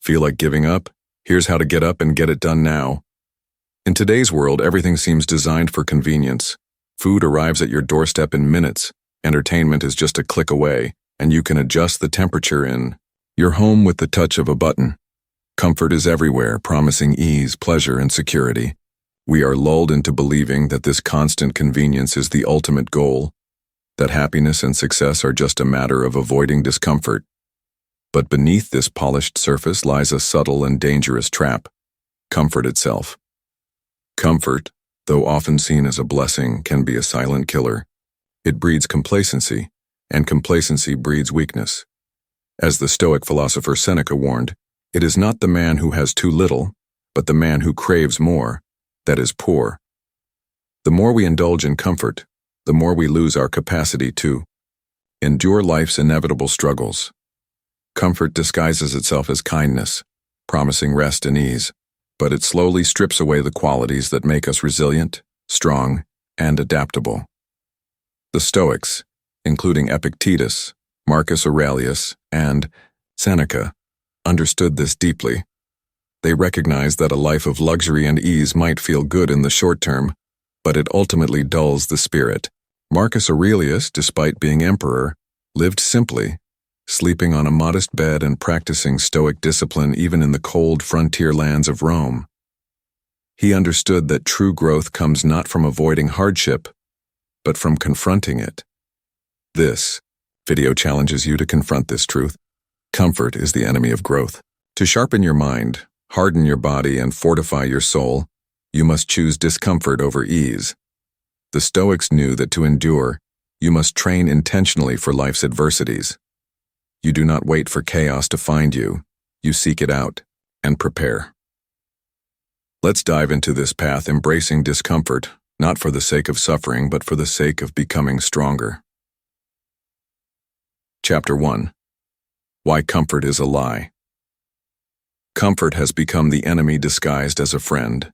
Feel like giving up? Here's how to get up and get it done now. In today's world, everything seems designed for convenience. Food arrives at your doorstep in minutes, entertainment is just a click away, and you can adjust the temperature in your home with the touch of a button. Comfort is everywhere, promising ease, pleasure, and security. We are lulled into believing that this constant convenience is the ultimate goal, that happiness and success are just a matter of avoiding discomfort. But beneath this polished surface lies a subtle and dangerous trap: comfort itself. Comfort, though often seen as a blessing, can be a silent killer. It breeds complacency, and complacency breeds weakness. As the Stoic philosopher Seneca warned, it is not the man who has too little, but the man who craves more, that is poor. The more we indulge in comfort, the more we lose our capacity to endure life's inevitable struggles. Comfort disguises itself as kindness, promising rest and ease, but it slowly strips away the qualities that make us resilient, strong, and adaptable. The Stoics, including Epictetus, Marcus Aurelius, and Seneca, understood this deeply. They recognized that a life of luxury and ease might feel good in the short term, but it ultimately dulls the spirit. Marcus Aurelius, despite being emperor, lived simply, sleeping on a modest bed and practicing Stoic discipline even in the cold frontier lands of Rome. He understood that true growth comes not from avoiding hardship, but from confronting it. This video challenges you to confront this truth. Comfort is the enemy of growth. To sharpen your mind, harden your body, and fortify your soul, you must choose discomfort over ease. The Stoics knew that to endure, you must train intentionally for life's adversities. You do not wait for chaos to find you. You seek it out and prepare. Let's dive into this path, embracing discomfort, not for the sake of suffering, but for the sake of becoming stronger. Chapter 1. Why comfort is a lie. Comfort has become the enemy disguised as a friend.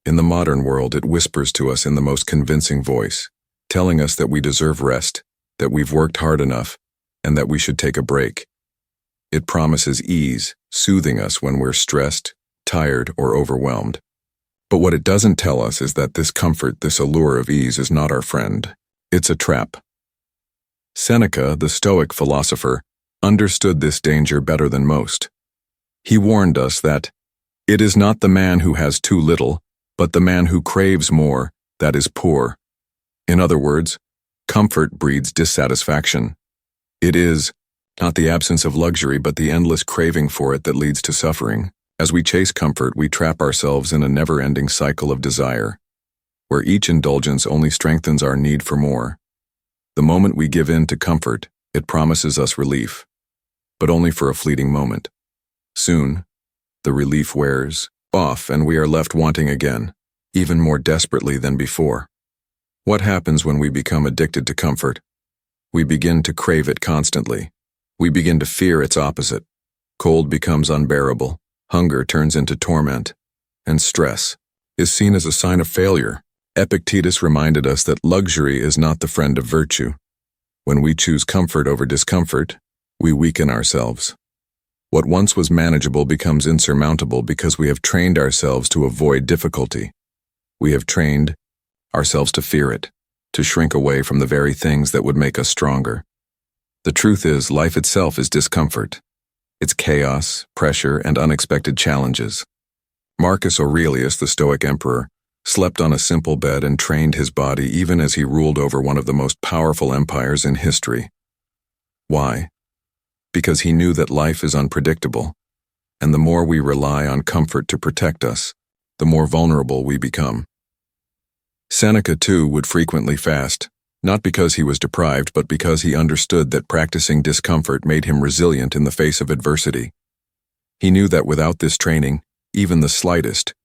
In the modern world, it whispers to us in the most convincing voice, telling us that we deserve rest, that we've worked hard enough, and that we should take a break. It promises ease, soothing us when we're stressed, tired, or overwhelmed. But what it doesn't tell us is that this comfort, this allure of ease, is not our friend. It's a trap. Seneca, the Stoic philosopher, understood this danger better than most. He warned us that it is not the man who has too little, but the man who craves more, that is poor. In other words, comfort breeds dissatisfaction. It is not the absence of luxury, but the endless craving for it that leads to suffering. As we chase comfort, we trap ourselves in a never-ending cycle of desire, where each indulgence only strengthens our need for more. The moment we give in to comfort, it promises us relief, but only for a fleeting moment. Soon, the relief wears off and we are left wanting again, even more desperately than before. What happens when we become addicted to comfort? We begin to crave it constantly. We begin to fear its opposite. Cold becomes unbearable, hunger turns into torment, and stress is seen as a sign of failure. Epictetus reminded us that luxury is not the friend of virtue. When we choose comfort over discomfort, we weaken ourselves. What once was manageable becomes insurmountable because we have trained ourselves to avoid difficulty. We have trained ourselves to fear it, to shrink away from the very things that would make us stronger. The truth is, life itself is discomfort. It's chaos, pressure, and unexpected challenges. Marcus Aurelius, the Stoic emperor, slept on a simple bed and trained his body even as he ruled over one of the most powerful empires in history. Why? Because he knew that life is unpredictable, and the more we rely on comfort to protect us, the more vulnerable we become. Seneca, too, would frequently fast, not because he was deprived, but because he understood that practicing discomfort made him resilient in the face of adversity. He knew that without this training, even the slightest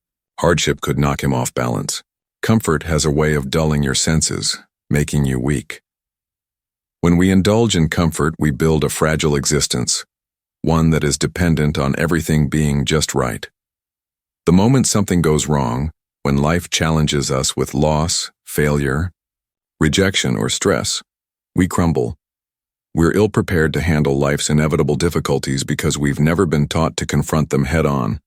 hardship could knock him off balance. Comfort has a way of dulling your senses, making you weak. When we indulge in comfort, we build a fragile existence, one that is dependent on everything being just right. The moment something goes wrong, when life challenges us with loss, failure, rejection, or stress, we crumble. We're ill-prepared to handle life's inevitable difficulties because we've never been taught to confront them head-on.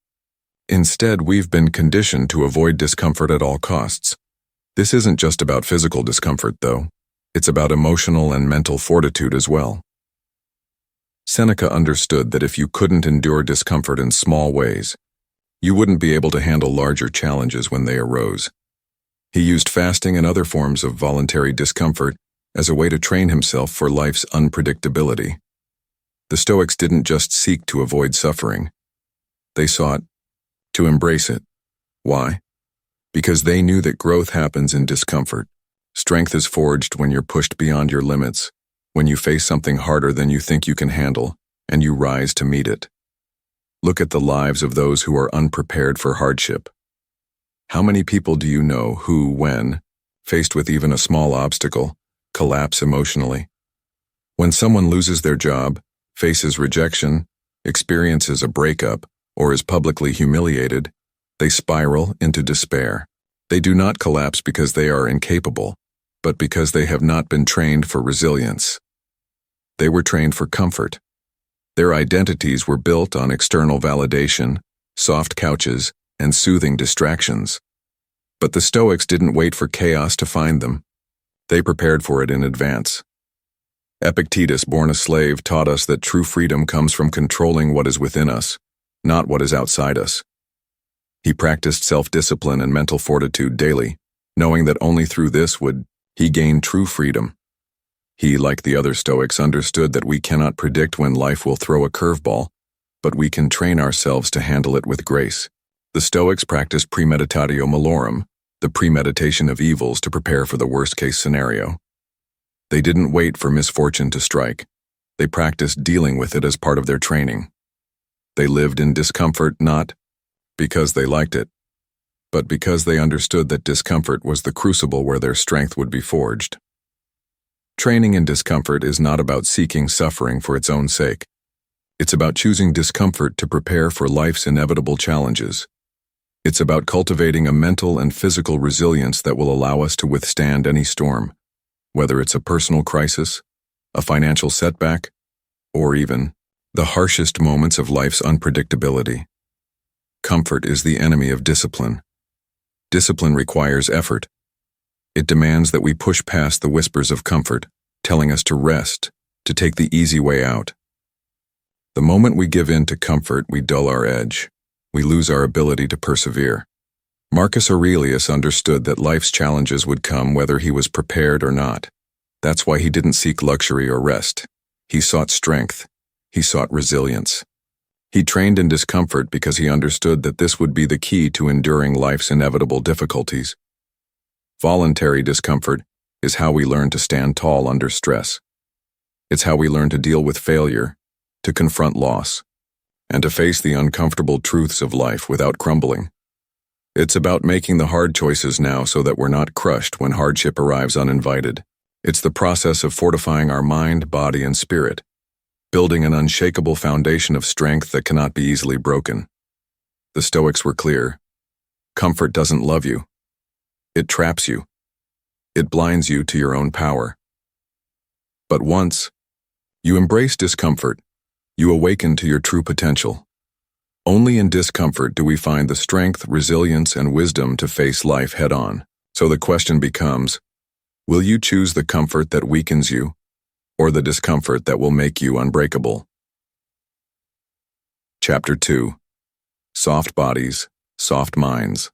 Instead, we've been conditioned to avoid discomfort at all costs. This isn't just about physical discomfort, though. It's about emotional and mental fortitude as well. Seneca understood that if you couldn't endure discomfort in small ways, you wouldn't be able to handle larger challenges when they arose. He used fasting and other forms of voluntary discomfort as a way to train himself for life's unpredictability. The Stoics didn't just seek to avoid suffering. They sought to embrace it. Why? Because they knew that growth happens in discomfort. Strength is forged when you're pushed beyond your limits, when you face something harder than you think you can handle, and you rise to meet it. Look at the lives of those who are unprepared for hardship. How many people do you know who, when faced with even a small obstacle, collapse emotionally? When someone loses their job, faces rejection, experiences a breakup, or is publicly humiliated, they spiral into despair. They do not collapse because they are incapable, but because they have not been trained for resilience. They were trained for comfort. Their identities were built on external validation, soft couches, and soothing distractions. But the Stoics didn't wait for chaos to find them. They prepared for it in advance. Epictetus, born a slave, taught us that true freedom comes from controlling what is within us, not what is outside us. He practiced self-discipline and mental fortitude daily, knowing that only through this would he gain true freedom. He, like the other Stoics, understood that we cannot predict when life will throw a curveball, but we can train ourselves to handle it with grace. The Stoics practiced premeditatio malorum, the premeditation of evils, to prepare for the worst-case scenario. They didn't wait for misfortune to strike. They practiced dealing with it as part of their training. They lived in discomfort not because they liked it, but because they understood that discomfort was the crucible where their strength would be forged. Training in discomfort is not about seeking suffering for its own sake. It's about choosing discomfort to prepare for life's inevitable challenges. It's about cultivating a mental and physical resilience that will allow us to withstand any storm, whether it's a personal crisis, a financial setback, or even the harshest moments of life's unpredictability. Comfort is the enemy of discipline. Discipline requires effort. It demands that we push past the whispers of comfort, telling us to rest, to take the easy way out. The moment we give in to comfort, we dull our edge. We lose our ability to persevere. Marcus Aurelius understood that life's challenges would come whether he was prepared or not. That's why he didn't seek luxury or rest. He sought strength. He sought resilience. He trained in discomfort because he understood that this would be the key to enduring life's inevitable difficulties. Voluntary discomfort is how we learn to stand tall under stress. It's how we learn to deal with failure, to confront loss, and to face the uncomfortable truths of life without crumbling. It's about making the hard choices now so that we're not crushed when hardship arrives uninvited. It's the process of fortifying our mind, body, and spirit, building an unshakable foundation of strength that cannot be easily broken. The Stoics were clear. Comfort doesn't love you. It traps you. It blinds you to your own power. But once you embrace discomfort, you awaken to your true potential. Only in discomfort do we find the strength, resilience, and wisdom to face life head-on. So the question becomes, will you choose the comfort that weakens you, or the discomfort that will make you unbreakable? Chapter 2. Soft Bodies, Soft Minds.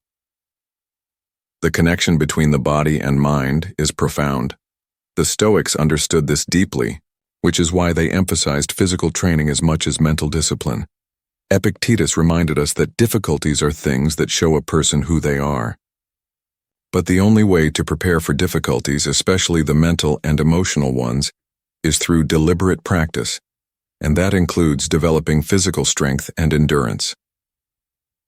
The connection between the body and mind is profound. The Stoics understood this deeply, which is why they emphasized physical training as much as mental discipline. Epictetus reminded us that difficulties are things that show a person who they are. But the only way to prepare for difficulties, especially the mental and emotional ones, is through deliberate practice, and that includes developing physical strength and endurance.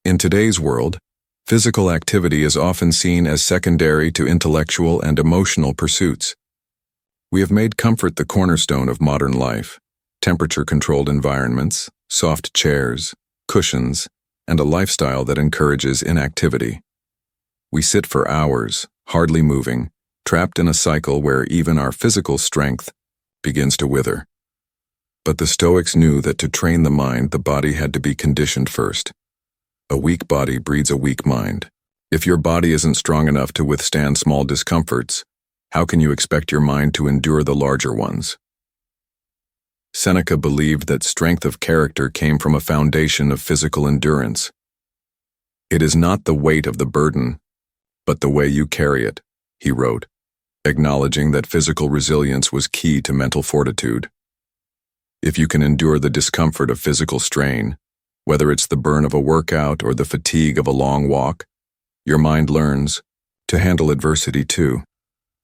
In today's world, physical activity is often seen as secondary to intellectual and emotional pursuits. We have made comfort the cornerstone of modern life. Temperature-controlled environments, soft chairs, cushions, and a lifestyle that encourages inactivity. We sit for hours, hardly moving, trapped in a cycle where even our physical strength begins to wither. But the Stoics knew that to train the mind, the body had to be conditioned first. A weak body breeds a weak mind. If your body isn't strong enough to withstand small discomforts, how can you expect your mind to endure the larger ones? Seneca believed that strength of character came from a foundation of physical endurance. It is not the weight of the burden, but the way you carry it, he wrote, acknowledging that physical resilience was key to mental fortitude. If you can endure the discomfort of physical strain, whether it's the burn of a workout or the fatigue of a long walk, your mind learns to handle adversity too.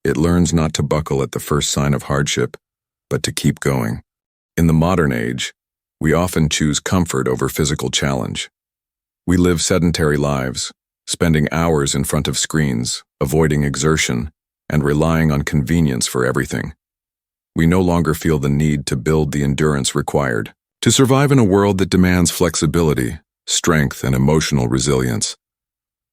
It learns not to buckle at the first sign of hardship, but to keep going. In the modern age, we often choose comfort over physical challenge. We live sedentary lives, spending hours in front of screens, avoiding exertion, and relying on convenience for everything. We no longer feel the need to build the endurance required to survive in a world that demands flexibility, strength, and emotional resilience.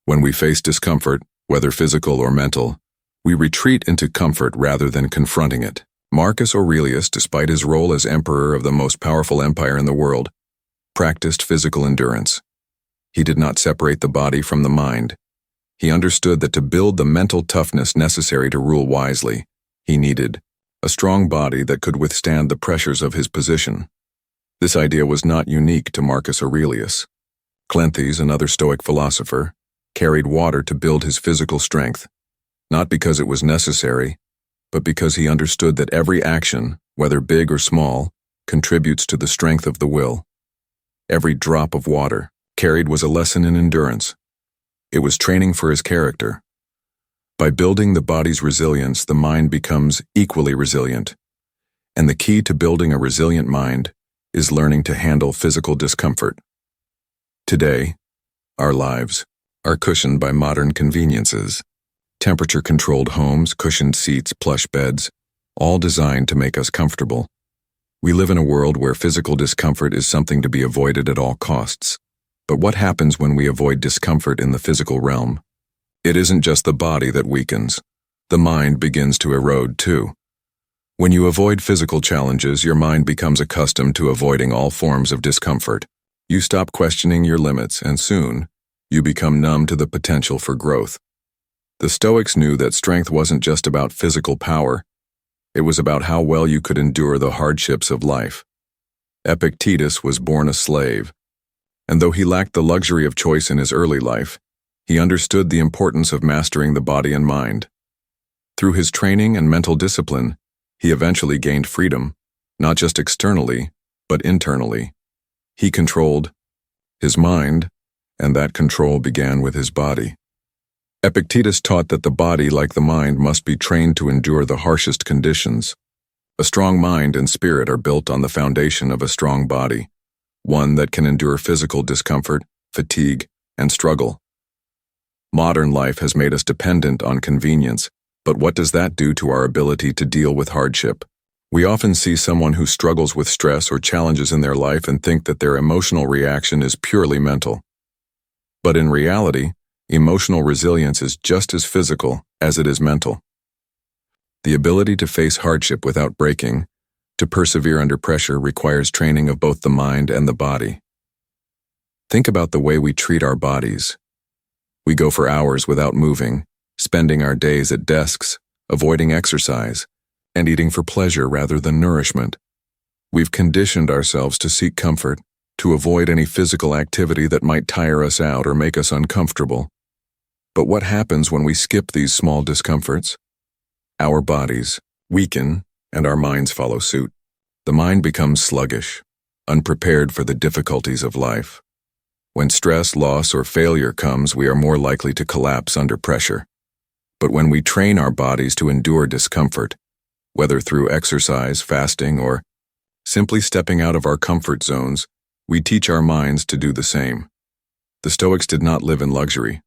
When we face discomfort, whether physical or mental, we retreat into comfort rather than confronting it. Marcus Aurelius, despite his role as emperor of the most powerful empire in the world, practiced physical endurance. He did not separate the body from the mind. He understood that to build the mental toughness necessary to rule wisely, he needed a strong body that could withstand the pressures of his position. This idea was not unique to Marcus Aurelius. Cleanthes, another Stoic philosopher, carried water to build his physical strength, not because it was necessary, but because he understood that every action, whether big or small, contributes to the strength of the will. Every drop of water carried was a lesson in endurance. It was training for his character. By building the body's resilience, the mind becomes equally resilient. And the key to building a resilient mind is learning to handle physical discomfort. Today, our lives are cushioned by modern conveniences. Temperature-controlled homes, cushioned seats, plush beds, all designed to make us comfortable. We live in a world where physical discomfort is something to be avoided at all costs. But what happens when we avoid discomfort in the physical realm? It isn't just the body that weakens. The mind begins to erode too. When you avoid physical challenges, your mind becomes accustomed to avoiding all forms of discomfort. You stop questioning your limits, and soon, you become numb to the potential for growth. The Stoics knew that strength wasn't just about physical power. It was about how well you could endure the hardships of life. Epictetus was born a slave, and though he lacked the luxury of choice in his early life, he understood the importance of mastering the body and mind. Through his training and mental discipline, he eventually gained freedom, not just externally, but internally. He controlled his mind, and that control began with his body. Epictetus taught that the body, like the mind, must be trained to endure the harshest conditions. A strong mind and spirit are built on the foundation of a strong body, one that can endure physical discomfort, fatigue, and struggle. Modern life has made us dependent on convenience, but what does that do to our ability to deal with hardship? We often see someone who struggles with stress or challenges in their life and think that their emotional reaction is purely mental. But in reality, emotional resilience is just as physical as it is mental. The ability to face hardship without breaking, to persevere under pressure, requires training of both the mind and the body. Think about the way we treat our bodies. We go for hours without moving, spending our days at desks, avoiding exercise, and eating for pleasure rather than nourishment. We've conditioned ourselves to seek comfort, to avoid any physical activity that might tire us out or make us uncomfortable. But what happens when we skip these small discomforts? Our bodies weaken, and our minds follow suit. The mind becomes sluggish, unprepared for the difficulties of life. When stress, loss, or failure comes, we are more likely to collapse under pressure. But when we train our bodies to endure discomfort, whether through exercise, fasting, or simply stepping out of our comfort zones, we teach our minds to do the same. The Stoics did not live in luxury.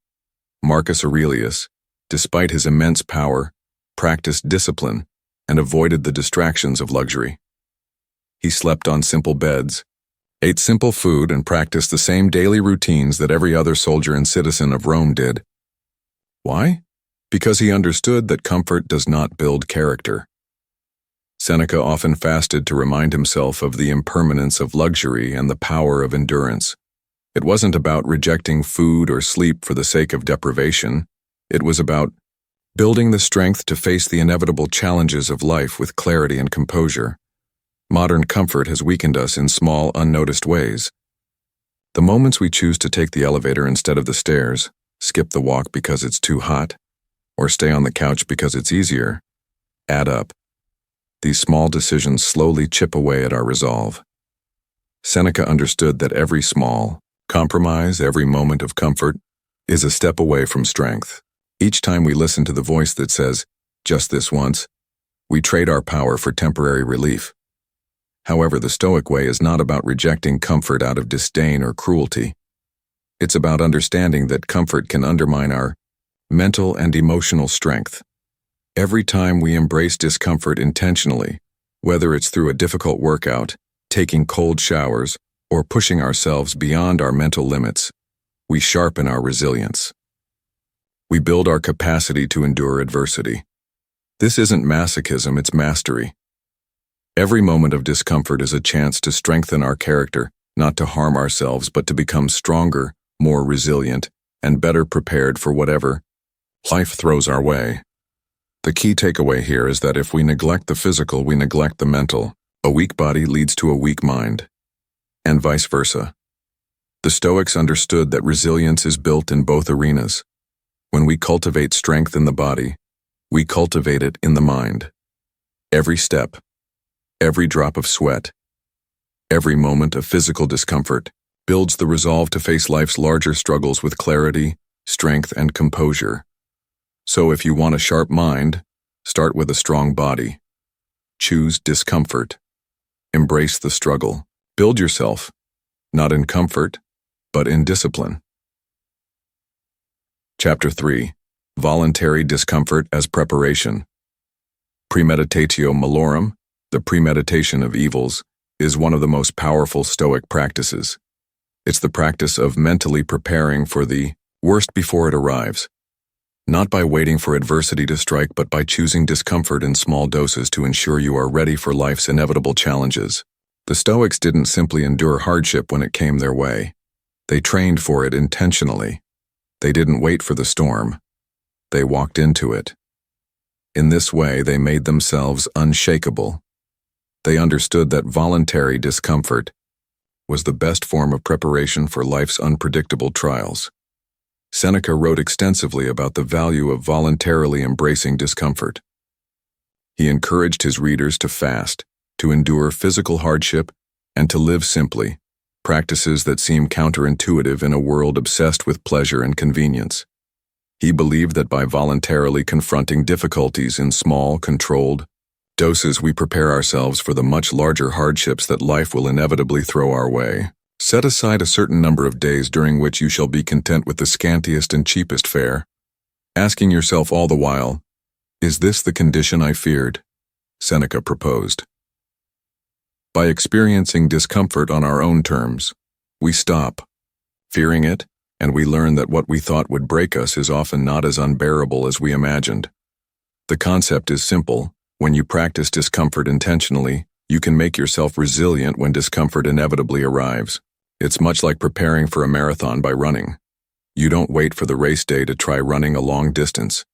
Marcus Aurelius, despite his immense power, practiced discipline and avoided the distractions of luxury. He slept on simple beds, ate simple food, and practiced the same daily routines that every other soldier and citizen of Rome did. Why? Because he understood that comfort does not build character. Seneca often fasted to remind himself of the impermanence of luxury and the power of endurance. It wasn't about rejecting food or sleep for the sake of deprivation. It was about building the strength to face the inevitable challenges of life with clarity and composure. Modern comfort has weakened us in small, unnoticed ways. The moments we choose to take the elevator instead of the stairs, skip the walk because it's too hot, or stay on the couch because it's easier, add up. These small decisions slowly chip away at our resolve. Seneca understood that every small compromise, every moment of comfort, is a step away from strength. Each time we listen to the voice that says, "Just this once," we trade our power for temporary relief. However, the Stoic way is not about rejecting comfort out of disdain or cruelty. It's about understanding that comfort can undermine our mental and emotional strength. Every time we embrace discomfort intentionally, whether it's through a difficult workout, taking cold showers, or pushing ourselves beyond our mental limits, we sharpen our resilience. We build our capacity to endure adversity. This isn't masochism, it's mastery. Every moment of discomfort is a chance to strengthen our character, not to harm ourselves, but to become stronger, more resilient, and better prepared for whatever life throws our way. The key takeaway here is that if we neglect the physical, we neglect the mental. A weak body leads to a weak mind, and vice versa. The Stoics understood that resilience is built in both arenas. When we cultivate strength in the body, we cultivate it in the mind. Every step, every drop of sweat, every moment of physical discomfort builds the resolve to face life's larger struggles with clarity, strength, and composure. So if you want a sharp mind, start with a strong body. Choose discomfort. Embrace the struggle. Build yourself, not in comfort, but in discipline. Chapter 3. Voluntary Discomfort as Preparation. Premeditatio malorum, the premeditation of evils, is one of the most powerful Stoic practices. It's the practice of mentally preparing for the worst before it arrives. Not by waiting for adversity to strike, but by choosing discomfort in small doses to ensure you are ready for life's inevitable challenges. The Stoics didn't simply endure hardship when it came their way. They trained for it intentionally. They didn't wait for the storm. They walked into it. In this way, they made themselves unshakable. They understood that voluntary discomfort was the best form of preparation for life's unpredictable trials. Seneca wrote extensively about the value of voluntarily embracing discomfort. He encouraged his readers to fast, to endure physical hardship, and to live simply, practices that seem counterintuitive in a world obsessed with pleasure and convenience. He believed that by voluntarily confronting difficulties in small, controlled doses, we prepare ourselves for the much larger hardships that life will inevitably throw our way. Set aside a certain number of days during which you shall be content with the scantiest and cheapest fare, asking yourself all the while, "Is this the condition I feared?" Seneca proposed. By experiencing discomfort on our own terms, we stop fearing it, and we learn that what we thought would break us is often not as unbearable as we imagined. The concept is simple. When you practice discomfort intentionally, you can make yourself resilient when discomfort inevitably arrives. It's much like preparing for a marathon by running. You don't wait for the race day to try running a long distance.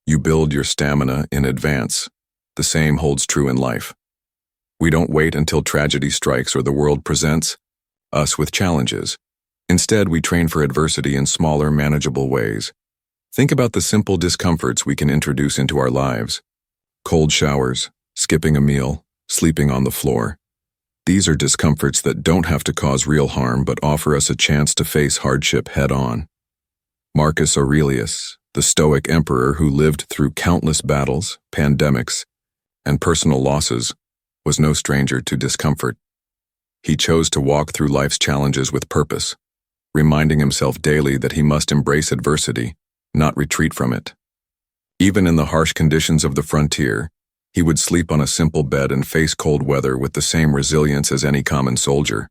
You build your stamina in advance. The same holds true in life. We don't wait until tragedy strikes or the world presents us with challenges. Instead, we train for adversity in smaller, manageable ways. Think about the simple discomforts we can introduce into our lives. Cold showers, skipping a meal, sleeping on the floor. These are discomforts that don't have to cause real harm but offer us a chance to face hardship head-on. Marcus Aurelius, the Stoic emperor who lived through countless battles, pandemics, and personal losses, was no stranger to discomfort. He chose to walk through life's challenges with purpose, reminding himself daily that he must embrace adversity, not retreat from it. Even in the harsh conditions of the frontier, he would sleep on a simple bed and face cold weather with the same resilience as any common soldier.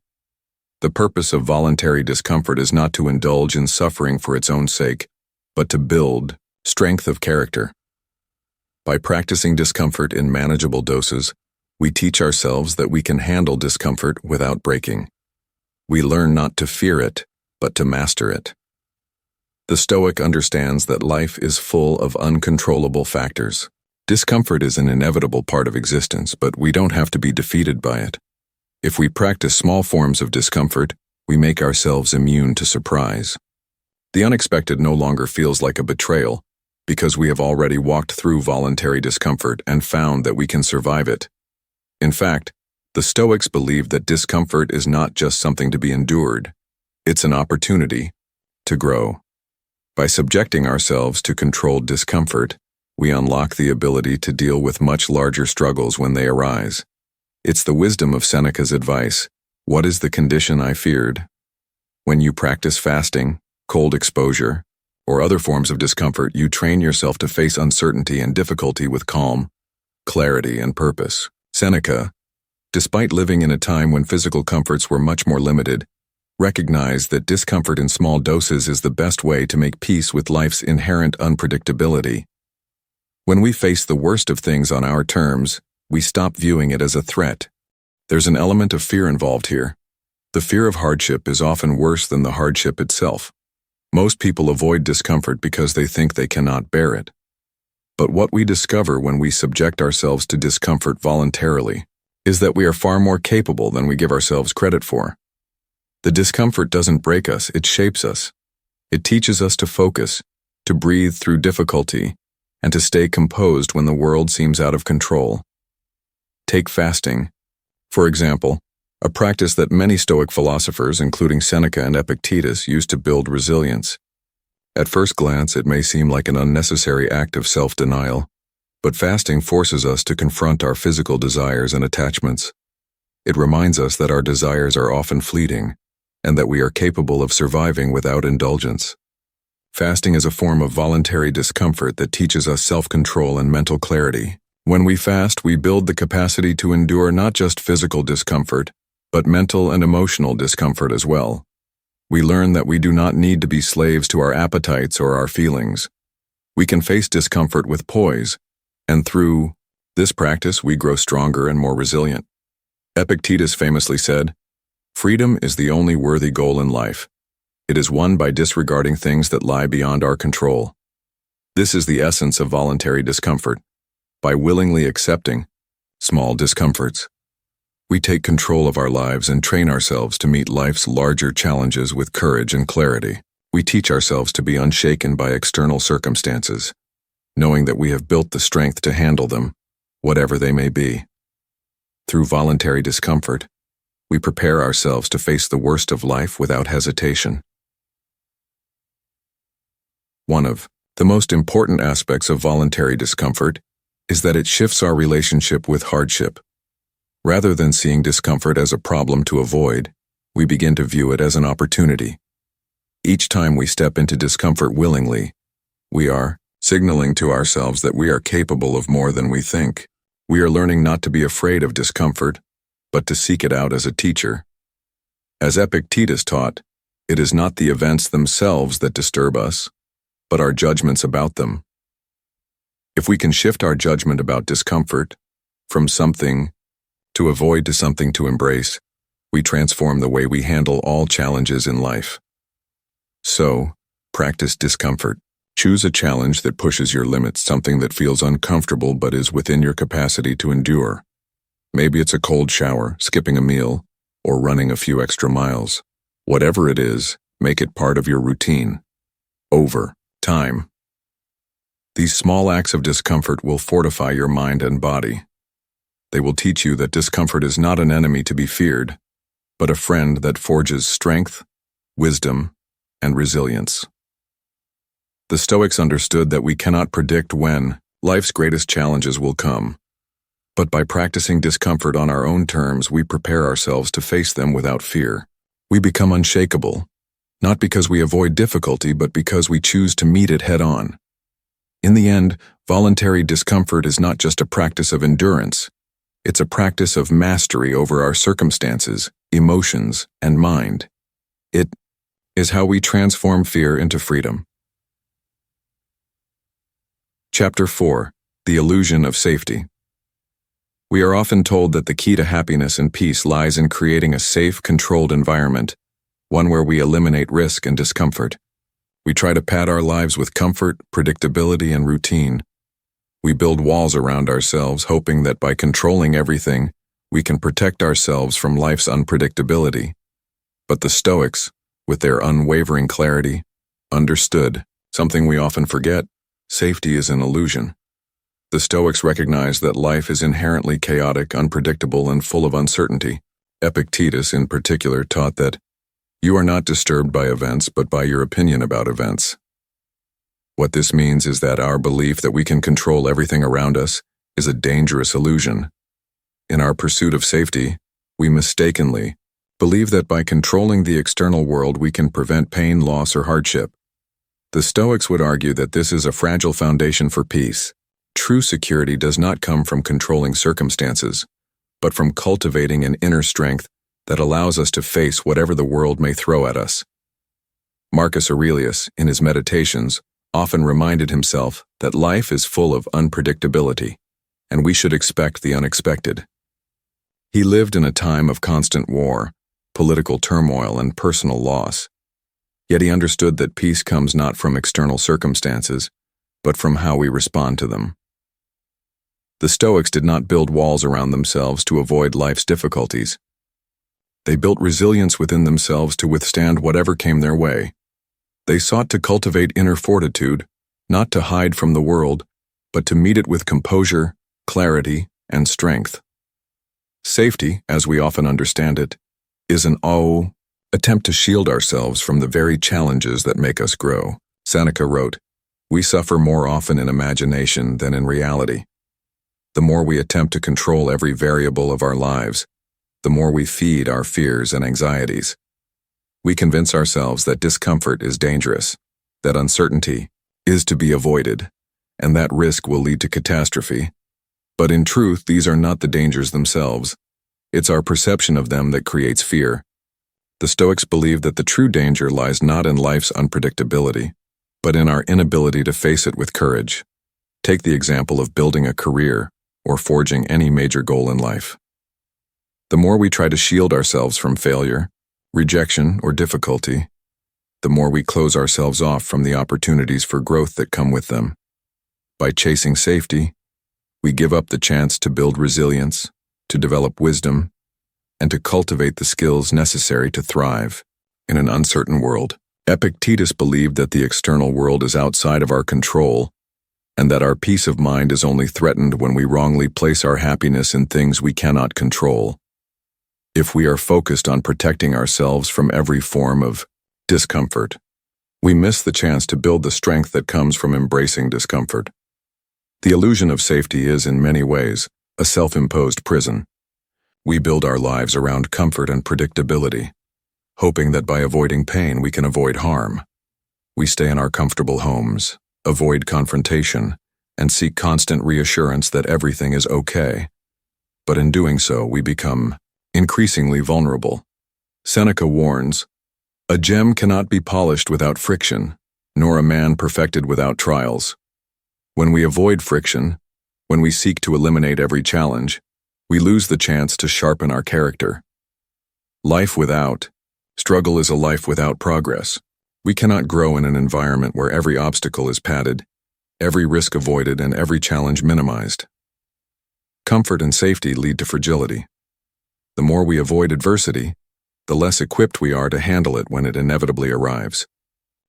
The purpose of voluntary discomfort is not to indulge in suffering for its own sake, but to build strength of character. By practicing discomfort in manageable doses, We teach ourselves that we can handle discomfort without breaking. We learn not to fear it, but to master it. The Stoic understands that life is full of uncontrollable factors. Discomfort is an inevitable part of existence, but we don't have to be defeated by it. If we practice small forms of discomfort, we make ourselves immune to surprise. The unexpected no longer feels like a betrayal, because we have already walked through voluntary discomfort and found that we can survive it. In fact, the Stoics believe that discomfort is not just something to be endured, it's an opportunity to grow. By subjecting ourselves to controlled discomfort, we unlock the ability to deal with much larger struggles when they arise. It's the wisdom of Seneca's advice, "What is the condition I feared?" When you practice fasting, cold exposure, or other forms of discomfort, you train yourself to face uncertainty and difficulty with calm, clarity, and purpose. Seneca, despite living in a time when physical comforts were much more limited, recognized that discomfort in small doses is the best way to make peace with life's inherent unpredictability. When we face the worst of things on our terms, we stop viewing it as a threat. There's an element of fear involved here. The fear of hardship is often worse than the hardship itself. Most people avoid discomfort because they think they cannot bear it. But what we discover when we subject ourselves to discomfort voluntarily is that we are far more capable than we give ourselves credit for. The discomfort doesn't break us, it shapes us. It teaches us to focus, to breathe through difficulty, and to stay composed when the world seems out of control. Take fasting, for example, a practice that many Stoic philosophers, including Seneca and Epictetus, used to build resilience. At first glance, it may seem like an unnecessary act of self-denial, but fasting forces us to confront our physical desires and attachments. It reminds us that our desires are often fleeting, and that we are capable of surviving without indulgence. Fasting is a form of voluntary discomfort that teaches us self-control and mental clarity. When we fast, we build the capacity to endure not just physical discomfort, but mental and emotional discomfort as well. We learn that we do not need to be slaves to our appetites or our feelings. We can face discomfort with poise, and through this practice we grow stronger and more resilient. Epictetus famously said, "Freedom is the only worthy goal in life. It is won by disregarding things that lie beyond our control." This is the essence of voluntary discomfort. By willingly accepting small discomforts, we take control of our lives and train ourselves to meet life's larger challenges with courage and clarity. We teach ourselves to be unshaken by external circumstances, knowing that we have built the strength to handle them, whatever they may be. Through voluntary discomfort, we prepare ourselves to face the worst of life without hesitation. One of the most important aspects of voluntary discomfort is that it shifts our relationship with hardship. Rather than seeing discomfort as a problem to avoid, we begin to view it as an opportunity. Each time we step into discomfort willingly, we are signaling to ourselves that we are capable of more than we think. We are learning not to be afraid of discomfort, but to seek it out as a teacher. As Epictetus taught, it is not the events themselves that disturb us, but our judgments about them. If we can shift our judgment about discomfort from something to avoid to something to embrace, we transform the way we handle all challenges in life. So, practice discomfort. Choose a challenge that pushes your limits, something that feels uncomfortable but is within your capacity to endure. Maybe it's a cold shower, skipping a meal, or running a few extra miles. Whatever it is, make it part of your routine. Over time, these small acts of discomfort will fortify your mind and body. They will teach you that discomfort is not an enemy to be feared, but a friend that forges strength, wisdom, and resilience. The Stoics understood that we cannot predict when life's greatest challenges will come, but by practicing discomfort on our own terms, we prepare ourselves to face them without fear. We become unshakable, not because we avoid difficulty, but because we choose to meet it head-on. In the end, voluntary discomfort is not just a practice of endurance. It's a practice of mastery over our circumstances, emotions, and mind. It is how we transform fear into freedom. Chapter 4. The Illusion of Safety. We are often told that the key to happiness and peace lies in creating a safe, controlled environment, one where we eliminate risk and discomfort. We try to pad our lives with comfort, predictability, and routine. We build walls around ourselves, hoping that by controlling everything, we can protect ourselves from life's unpredictability. But the Stoics, with their unwavering clarity, understood something we often forget: safety is an illusion. The Stoics recognized that life is inherently chaotic, unpredictable, and full of uncertainty. Epictetus, in particular, taught that you are not disturbed by events, but by your opinion about events. What this means is that our belief that we can control everything around us is a dangerous illusion. In our pursuit of safety, we mistakenly believe that by controlling the external world we can prevent pain, loss, or hardship. The Stoics would argue that this is a fragile foundation for peace. True security does not come from controlling circumstances, but from cultivating an inner strength that allows us to face whatever the world may throw at us. Marcus Aurelius, in his Meditations, often reminded himself that life is full of unpredictability, and we should expect the unexpected. He lived in a time of constant war, political turmoil, and personal loss. Yet he understood that peace comes not from external circumstances, but from how we respond to them. The Stoics did not build walls around themselves to avoid life's difficulties. They built resilience within themselves to withstand whatever came their way. They sought to cultivate inner fortitude, not to hide from the world, but to meet it with composure, clarity, and strength. Safety, as we often understand it, is an attempt to shield ourselves from the very challenges that make us grow. Seneca wrote, "We suffer more often in imagination than in reality." The more we attempt to control every variable of our lives, the more we feed our fears and anxieties. We convince ourselves that discomfort is dangerous, that uncertainty is to be avoided, and that risk will lead to catastrophe. But in truth, these are not the dangers themselves. It's our perception of them that creates fear. The Stoics believed that the true danger lies not in life's unpredictability, but in our inability to face it with courage. Take the example of building a career or forging any major goal in life. The more we try to shield ourselves from failure, rejection, or difficulty, the more we close ourselves off from the opportunities for growth that come with them. By chasing safety, we give up the chance to build resilience, to develop wisdom, and to cultivate the skills necessary to thrive in an uncertain world. Epictetus believed that the external world is outside of our control, and that our peace of mind is only threatened when we wrongly place our happiness in things we cannot control. If we are focused on protecting ourselves from every form of discomfort, we miss the chance to build the strength that comes from embracing discomfort. The illusion of safety is, in many ways, a self-imposed prison. We build our lives around comfort and predictability, hoping that by avoiding pain we can avoid harm. We stay in our comfortable homes, avoid confrontation, and seek constant reassurance that everything is okay. But in doing so, we become increasingly vulnerable. Seneca warns, "A gem cannot be polished without friction, nor a man perfected without trials." When we avoid friction, when we seek to eliminate every challenge, we lose the chance to sharpen our character. Life without struggle is a life without progress. We cannot grow in an environment where every obstacle is padded, every risk avoided, and every challenge minimized. Comfort and safety lead to fragility. The more we avoid adversity, the less equipped we are to handle it when it inevitably arrives.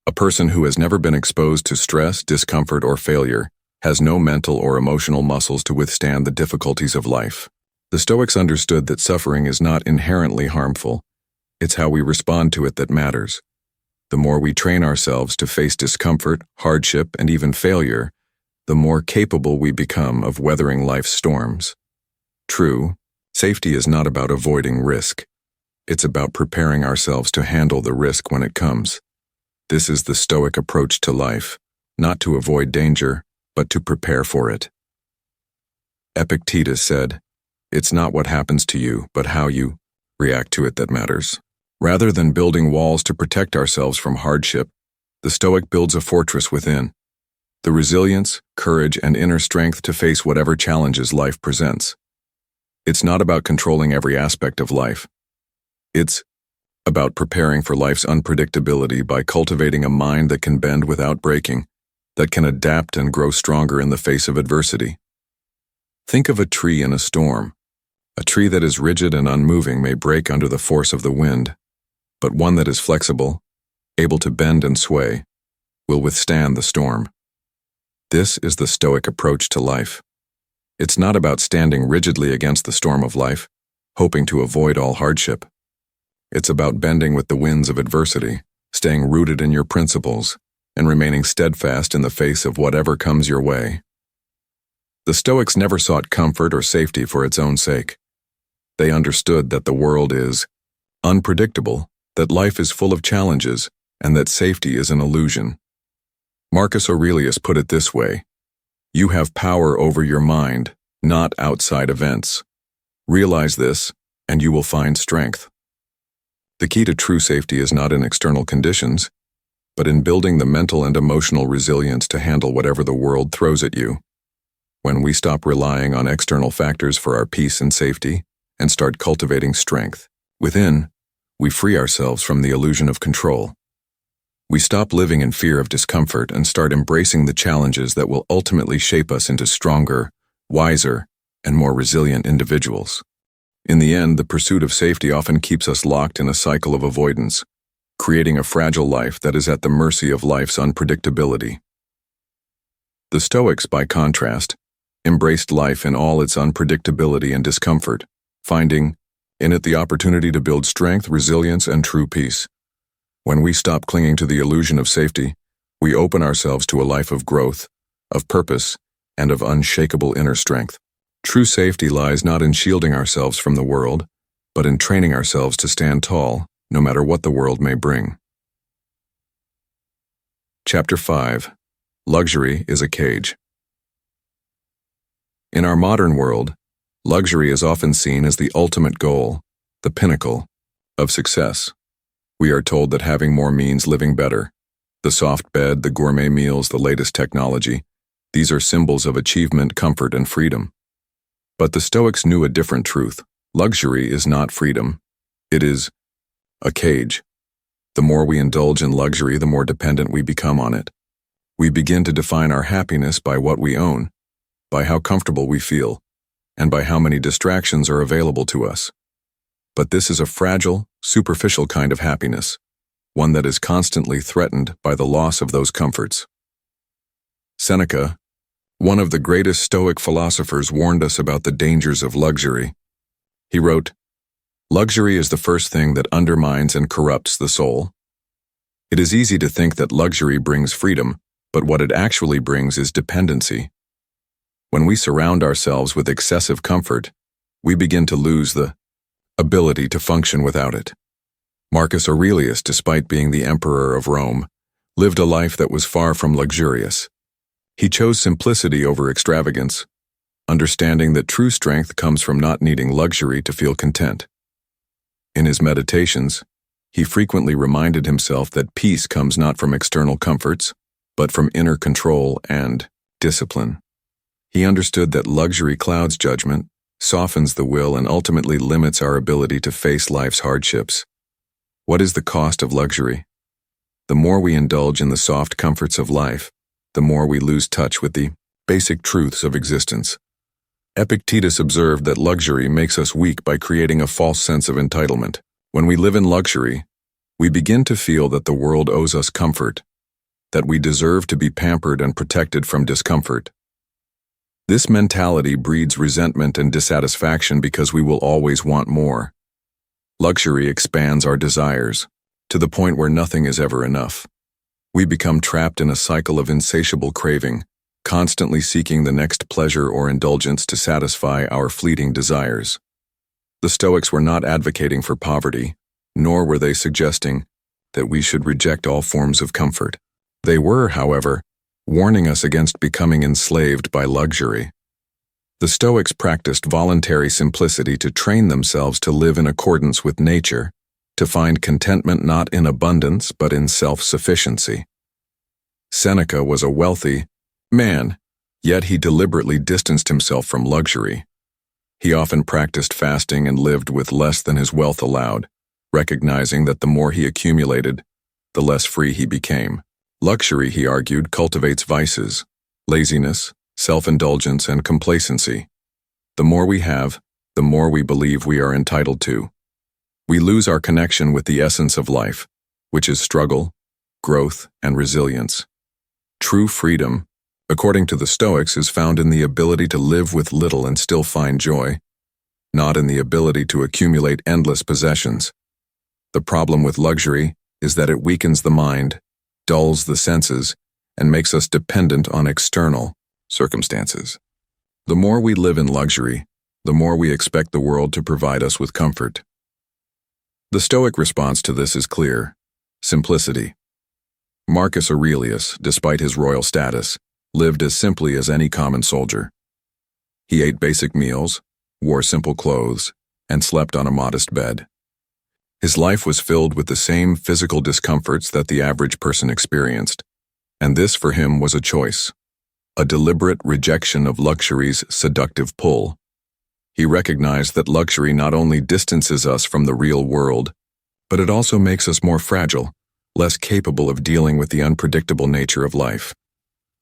A person who has never been exposed to stress, discomfort, or failure has no mental or emotional muscles to withstand the difficulties of life. The Stoics understood that suffering is not inherently harmful. It's how we respond to it that matters. The more we train ourselves to face discomfort, hardship, and even failure, the more capable we become of weathering life's storms. True, safety is not about avoiding risk. It's about preparing ourselves to handle the risk when it comes. This is the Stoic approach to life, not to avoid danger, but to prepare for it. Epictetus said, "It's not what happens to you, but how you react to it that matters." Rather than building walls to protect ourselves from hardship, the Stoic builds a fortress within. The resilience, courage, and inner strength to face whatever challenges life presents. It's not about controlling every aspect of life. It's about preparing for life's unpredictability by cultivating a mind that can bend without breaking, that can adapt and grow stronger in the face of adversity. Think of a tree in a storm. A tree that is rigid and unmoving may break under the force of the wind, but one that is flexible, able to bend and sway, will withstand the storm. This is the Stoic approach to life. It's not about standing rigidly against the storm of life, hoping to avoid all hardship. It's about bending with the winds of adversity, staying rooted in your principles, and remaining steadfast in the face of whatever comes your way. The Stoics never sought comfort or safety for its own sake. They understood that the world is unpredictable, that life is full of challenges, and that safety is an illusion. Marcus Aurelius put it this way: "You have power over your mind, not outside events. Realize this, and you will find strength." The key to true safety is not in external conditions, but in building the mental and emotional resilience to handle whatever the world throws at you. When we stop relying on external factors for our peace and safety, and start cultivating strength within, we free ourselves from the illusion of control. We stop living in fear of discomfort and start embracing the challenges that will ultimately shape us into stronger, wiser, and more resilient individuals. In the end, the pursuit of safety often keeps us locked in a cycle of avoidance, creating a fragile life that is at the mercy of life's unpredictability. The Stoics, by contrast, embraced life in all its unpredictability and discomfort, finding in it the opportunity to build strength, resilience, and true peace. When we stop clinging to the illusion of safety, we open ourselves to a life of growth, of purpose, and of unshakable inner strength. True safety lies not in shielding ourselves from the world, but in training ourselves to stand tall, no matter what the world may bring. Chapter 5. Luxury is a cage. In our modern world, luxury is often seen as the ultimate goal, the pinnacle, of success. We are told that having more means living better. The soft bed, the gourmet meals, the latest technology, these are symbols of achievement, comfort, and freedom. But the Stoics knew a different truth. Luxury is not freedom. It is a cage. The more we indulge in luxury, the more dependent we become on it. We begin to define our happiness by what we own, by how comfortable we feel, and by how many distractions are available to us. But this is a fragile, superficial kind of happiness, one that is constantly threatened by the loss of those comforts. Seneca, one of the greatest Stoic philosophers, warned us about the dangers of luxury. He wrote, "Luxury is the first thing that undermines and corrupts the soul." It is easy to think that luxury brings freedom, but what it actually brings is dependency. When we surround ourselves with excessive comfort, we begin to lose the ability to function without it. Marcus Aurelius, despite being the emperor of Rome, lived a life that was far from luxurious. He chose simplicity over extravagance, understanding that true strength comes from not needing luxury to feel content. In his meditations, he frequently reminded himself that peace comes not from external comforts, but from inner control and discipline. He understood that luxury clouds judgment, softens the will, and ultimately limits our ability to face life's hardships. What is the cost of luxury? The more we indulge in the soft comforts of life, the more we lose touch with the basic truths of existence. Epictetus observed that luxury makes us weak by creating a false sense of entitlement. When we live in luxury, we begin to feel that the world owes us comfort, that we deserve to be pampered and protected from discomfort. This mentality breeds resentment and dissatisfaction because we will always want more. Luxury expands our desires, to the point where nothing is ever enough. We become trapped in a cycle of insatiable craving, constantly seeking the next pleasure or indulgence to satisfy our fleeting desires. The Stoics were not advocating for poverty, nor were they suggesting that we should reject all forms of comfort. They were, however, warning us against becoming enslaved by luxury. The Stoics practiced voluntary simplicity to train themselves to live in accordance with nature, to find contentment not in abundance but in self-sufficiency. Seneca was a wealthy man, yet he deliberately distanced himself from luxury. He often practiced fasting and lived with less than his wealth allowed, recognizing that the more he accumulated, the less free he became. Luxury, he argued, cultivates vices, laziness, self-indulgence, and complacency. The more we have, the more we believe we are entitled to. We lose our connection with the essence of life, which is struggle, growth, and resilience. True freedom, according to the Stoics, is found in the ability to live with little and still find joy, not in the ability to accumulate endless possessions. The problem with luxury is that it weakens the mind, dulls the senses, and makes us dependent on external circumstances. The more we live in luxury, the more we expect the world to provide us with comfort. The Stoic response to this is clear: simplicity. Marcus Aurelius, despite his royal status, lived as simply as any common soldier. He ate basic meals, wore simple clothes, and slept on a modest bed. His life was filled with the same physical discomforts that the average person experienced, and this for him was a choice, a deliberate rejection of luxury's seductive pull. He recognized that luxury not only distances us from the real world, but it also makes us more fragile, less capable of dealing with the unpredictable nature of life.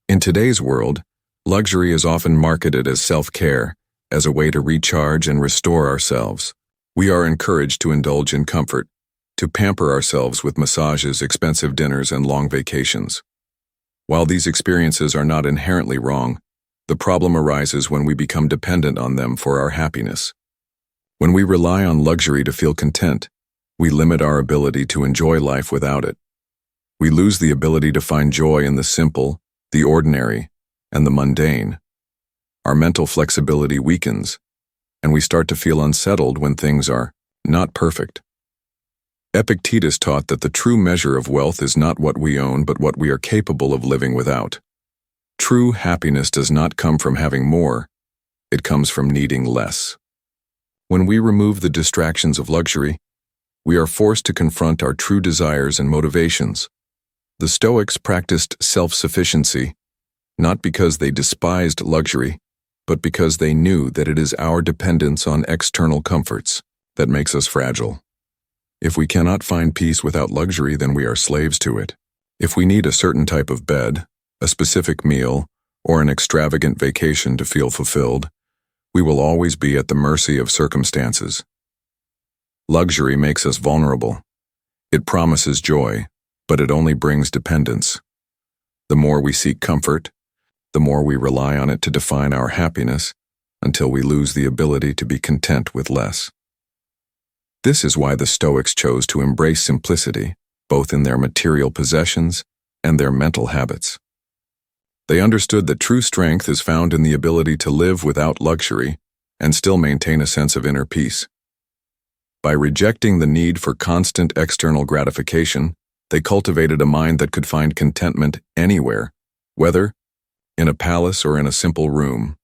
In today's world, luxury is often marketed as self-care, as a way to recharge and restore ourselves. We are encouraged to indulge in comfort, to pamper ourselves with massages, expensive dinners, and long vacations. While these experiences are not inherently wrong, the problem arises when we become dependent on them for our happiness. When we rely on luxury to feel content, we limit our ability to enjoy life without it. We lose the ability to find joy in the simple, the ordinary, and the mundane. Our mental flexibility weakens, and we start to feel unsettled when things are not perfect. Epictetus taught that the true measure of wealth is not what we own but what we are capable of living without. True happiness does not come from having more, it comes from needing less. When we remove the distractions of luxury, we are forced to confront our true desires and motivations. The Stoics practiced self-sufficiency, not because they despised luxury, but because they knew that it is our dependence on external comforts that makes us fragile. If we cannot find peace without luxury, then we are slaves to it. If we need a certain type of bed, a specific meal, or an extravagant vacation to feel fulfilled, we will always be at the mercy of circumstances. Luxury makes us vulnerable. It promises joy, but it only brings dependence. The more we seek comfort, the more we rely on it to define our happiness, until we lose the ability to be content with less. This is why the Stoics chose to embrace simplicity, both in their material possessions and their mental habits. They understood that true strength is found in the ability to live without luxury and still maintain a sense of inner peace. By rejecting the need for constant external gratification, they cultivated a mind that could find contentment anywhere, whether in a palace or in a simple room.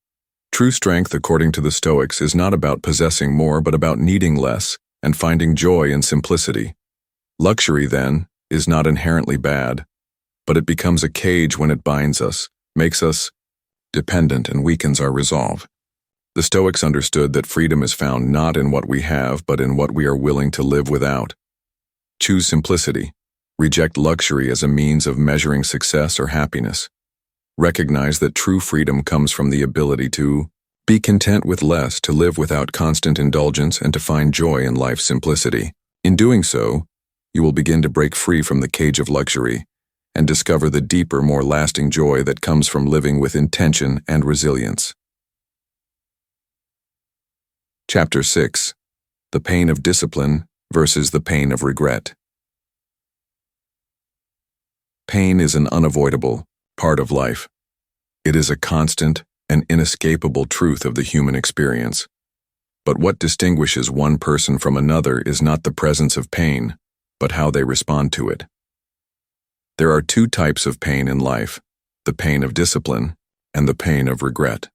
True strength, according to the Stoics, is not about possessing more but about needing less and finding joy in simplicity. Luxury, then, is not inherently bad, but it becomes a cage when it binds us, makes us dependent, and weakens our resolve. The Stoics understood that freedom is found not in what we have, but in what we are willing to live without. Choose simplicity. Reject luxury as a means of measuring success or happiness. Recognize that true freedom comes from the ability to be content with less, to live without constant indulgence, and to find joy in life's simplicity. In doing so, you will begin to break free from the cage of luxury and discover the deeper, more lasting joy that comes from living with intention and resilience. Chapter 6. The Pain of Discipline versus the Pain of Regret. Pain is an unavoidable part of life. It is a constant and inescapable truth of the human experience. But what distinguishes one person from another is not the presence of pain, but how they respond to it. There are two types of pain in life: the pain of discipline and the pain of regret.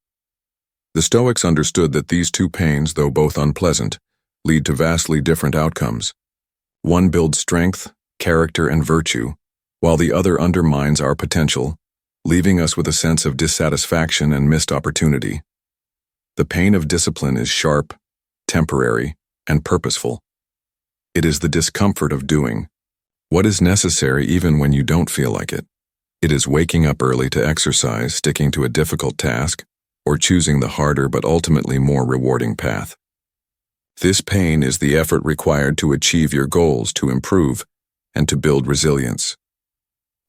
The Stoics understood that these two pains, though both unpleasant, lead to vastly different outcomes. One builds strength, character, and virtue, while the other undermines our potential, leaving us with a sense of dissatisfaction and missed opportunity. The pain of discipline is sharp, temporary, and purposeful. It is the discomfort of doing what is necessary even when you don't feel like it. It is waking up early to exercise, sticking to a difficult task, or choosing the harder but ultimately more rewarding path. This pain is the effort required to achieve your goals, to improve, and to build resilience.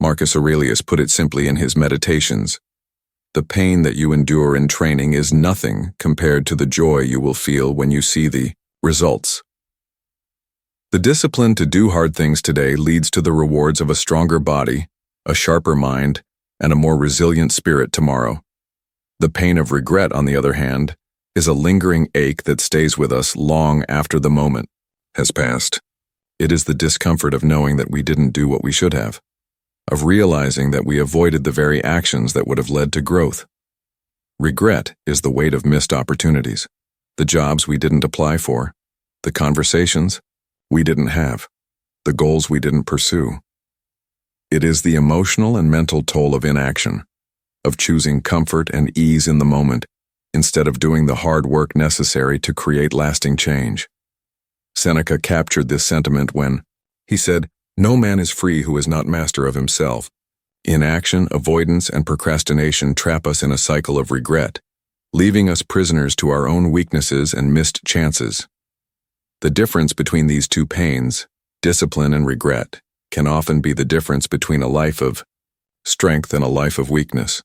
Marcus Aurelius put it simply in his Meditations: "The pain that you endure in training is nothing compared to the joy you will feel when you see the results." The discipline to do hard things today leads to the rewards of a stronger body, a sharper mind, and a more resilient spirit tomorrow. The pain of regret, on the other hand, is a lingering ache that stays with us long after the moment has passed. It is the discomfort of knowing that we didn't do what we should have, of realizing that we avoided the very actions that would have led to growth. Regret is the weight of missed opportunities, the jobs we didn't apply for, the conversations we didn't have, the goals we didn't pursue. It is the emotional and mental toll of inaction, of choosing comfort and ease in the moment instead of doing the hard work necessary to create lasting change. Seneca captured this sentiment when he said, "No man is free who is not master of himself." Inaction, avoidance, and procrastination trap us in a cycle of regret, leaving us prisoners to our own weaknesses and missed chances. The difference between these two pains, discipline and regret, can often be the difference between a life of strength and a life of weakness.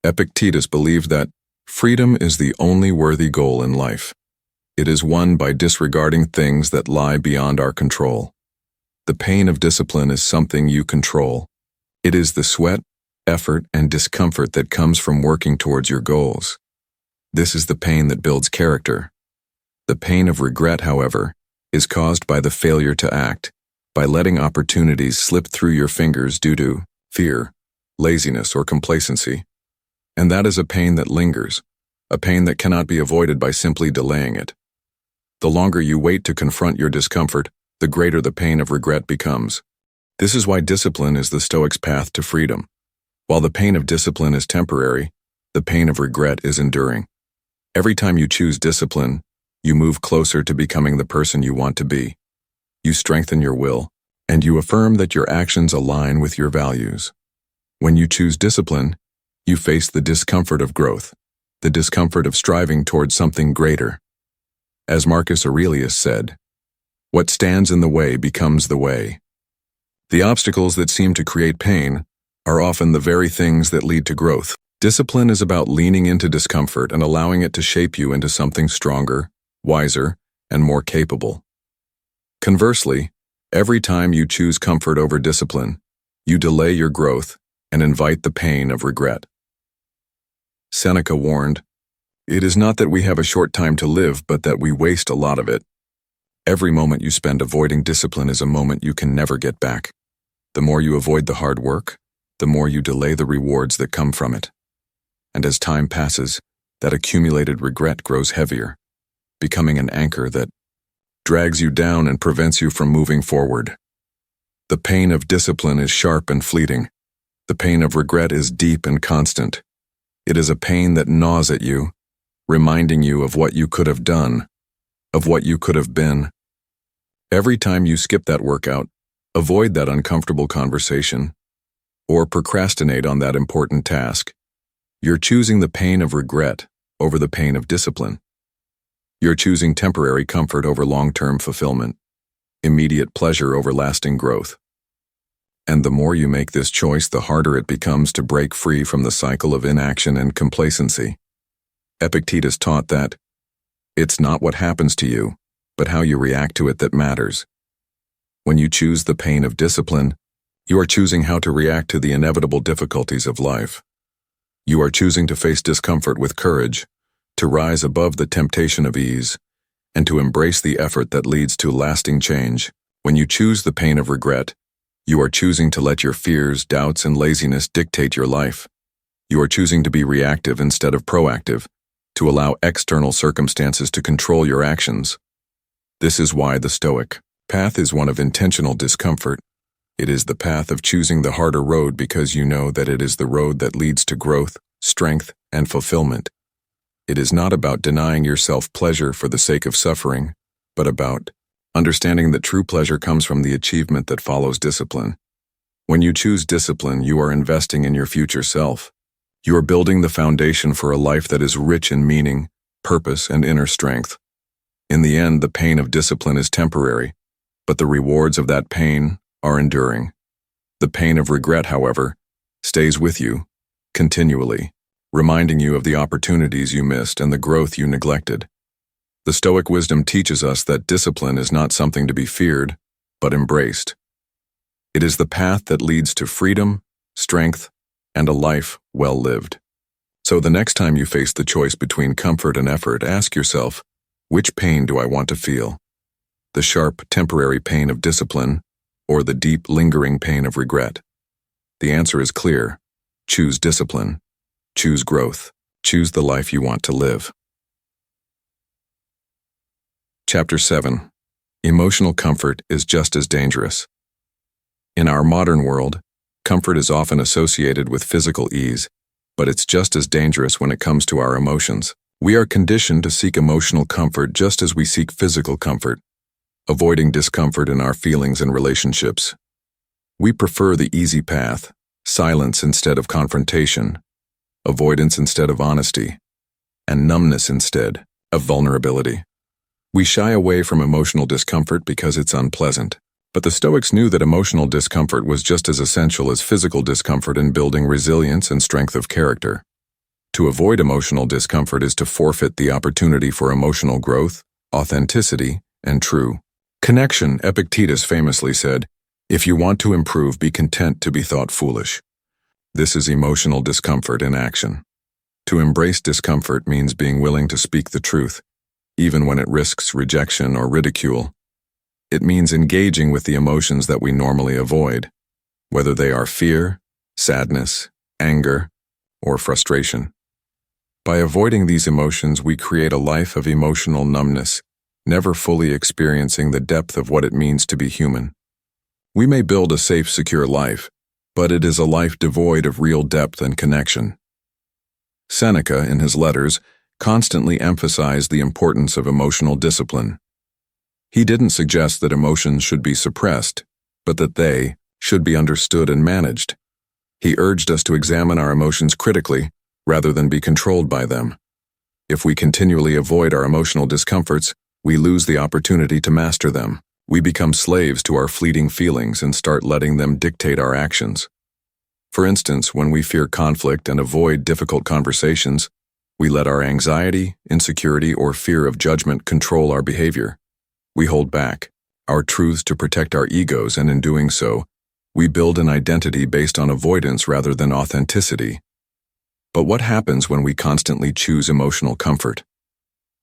Epictetus believed that freedom is the only worthy goal in life. It is won by disregarding things that lie beyond our control. The pain of discipline is something you control. It is the sweat, effort, and discomfort that comes from working towards your goals. This is the pain that builds character. The pain of regret, however, is caused by the failure to act, by letting opportunities slip through your fingers due to fear, laziness, or complacency. And that is a pain that lingers, a pain that cannot be avoided by simply delaying it. The longer you wait to confront your discomfort, the greater the pain of regret becomes. This is why discipline is the Stoic's path to freedom. While the pain of discipline is temporary, the pain of regret is enduring. Every time you choose discipline, you move closer to becoming the person you want to be. You strengthen your will, and you affirm that your actions align with your values. When you choose discipline, you face the discomfort of growth, the discomfort of striving towards something greater. As Marcus Aurelius said, "What stands in the way becomes the way." The obstacles that seem to create pain are often the very things that lead to growth. Discipline is about leaning into discomfort and allowing it to shape you into something stronger, wiser, and more capable. Conversely, every time you choose comfort over discipline, you delay your growth and invite the pain of regret. Seneca warned, "It is not that we have a short time to live, but that we waste a lot of it." Every moment you spend avoiding discipline is a moment you can never get back. The more you avoid the hard work, the more you delay the rewards that come from it. And as time passes, that accumulated regret grows heavier, becoming an anchor that drags you down and prevents you from moving forward. The pain of discipline is sharp and fleeting. The pain of regret is deep and constant. It is a pain that gnaws at you, reminding you of what you could have done, of what you could have been. Every time you skip that workout, avoid that uncomfortable conversation, or procrastinate on that important task, you're choosing the pain of regret over the pain of discipline. You're choosing temporary comfort over long-term fulfillment, immediate pleasure over lasting growth. And the more you make this choice, the harder it becomes to break free from the cycle of inaction and complacency. Epictetus taught that it's not what happens to you, but how you react to it that matters. When you choose the pain of discipline, you are choosing how to react to the inevitable difficulties of life. You are choosing to face discomfort with courage, to rise above the temptation of ease, and to embrace the effort that leads to lasting change. When you choose the pain of regret, you are choosing to let your fears, doubts, and laziness dictate your life. You are choosing to be reactive instead of proactive, to allow external circumstances to control your actions. This is why the Stoic path is one of intentional discomfort. It is the path of choosing the harder road because you know that it is the road that leads to growth, strength, and fulfillment. It is not about denying yourself pleasure for the sake of suffering, but about understanding that true pleasure comes from the achievement that follows discipline. When you choose discipline, you are investing in your future self. You are building the foundation for a life that is rich in meaning, purpose, and inner strength. In the end, the pain of discipline is temporary, but the rewards of that pain are enduring. The pain of regret, however, stays with you, continually, reminding you of the opportunities you missed and the growth you neglected. The Stoic wisdom teaches us that discipline is not something to be feared, but embraced. It is the path that leads to freedom, strength, and a life well lived. So the next time you face the choice between comfort and effort, ask yourself, which pain do I want to feel? The sharp, temporary pain of discipline, or the deep, lingering pain of regret? The answer is clear. Choose discipline. Choose growth. Choose the life you want to live. Chapter 7. Emotional comfort is just as dangerous. In our modern world, comfort is often associated with physical ease, but it's just as dangerous when it comes to our emotions. We are conditioned to seek emotional comfort just as we seek physical comfort, avoiding discomfort in our feelings and relationships. We prefer the easy path, silence instead of confrontation, avoidance instead of honesty, and numbness instead of vulnerability. We shy away from emotional discomfort because it's unpleasant. But the Stoics knew that emotional discomfort was just as essential as physical discomfort in building resilience and strength of character. To avoid emotional discomfort is to forfeit the opportunity for emotional growth, authenticity, and true connection. Epictetus famously said, "If you want to improve, be content to be thought foolish." This is emotional discomfort in action. To embrace discomfort means being willing to speak the truth, even when it risks rejection or ridicule. It means engaging with the emotions that we normally avoid, whether they are fear, sadness, anger, or frustration. By avoiding these emotions, we create a life of emotional numbness, never fully experiencing the depth of what it means to be human. We may build a safe, secure life, but it is a life devoid of real depth and connection. Seneca, in his letters, constantly emphasized the importance of emotional discipline. He didn't suggest that emotions should be suppressed, but that they should be understood and managed. He urged us to examine our emotions critically, rather than be controlled by them. If we continually avoid our emotional discomforts, we lose the opportunity to master them. We become slaves to our fleeting feelings and start letting them dictate our actions. For instance, when we fear conflict and avoid difficult conversations, we let our anxiety, insecurity, or fear of judgment control our behavior. We hold back our truths to protect our egos, and in doing so, we build an identity based on avoidance rather than authenticity. But what happens when we constantly choose emotional comfort?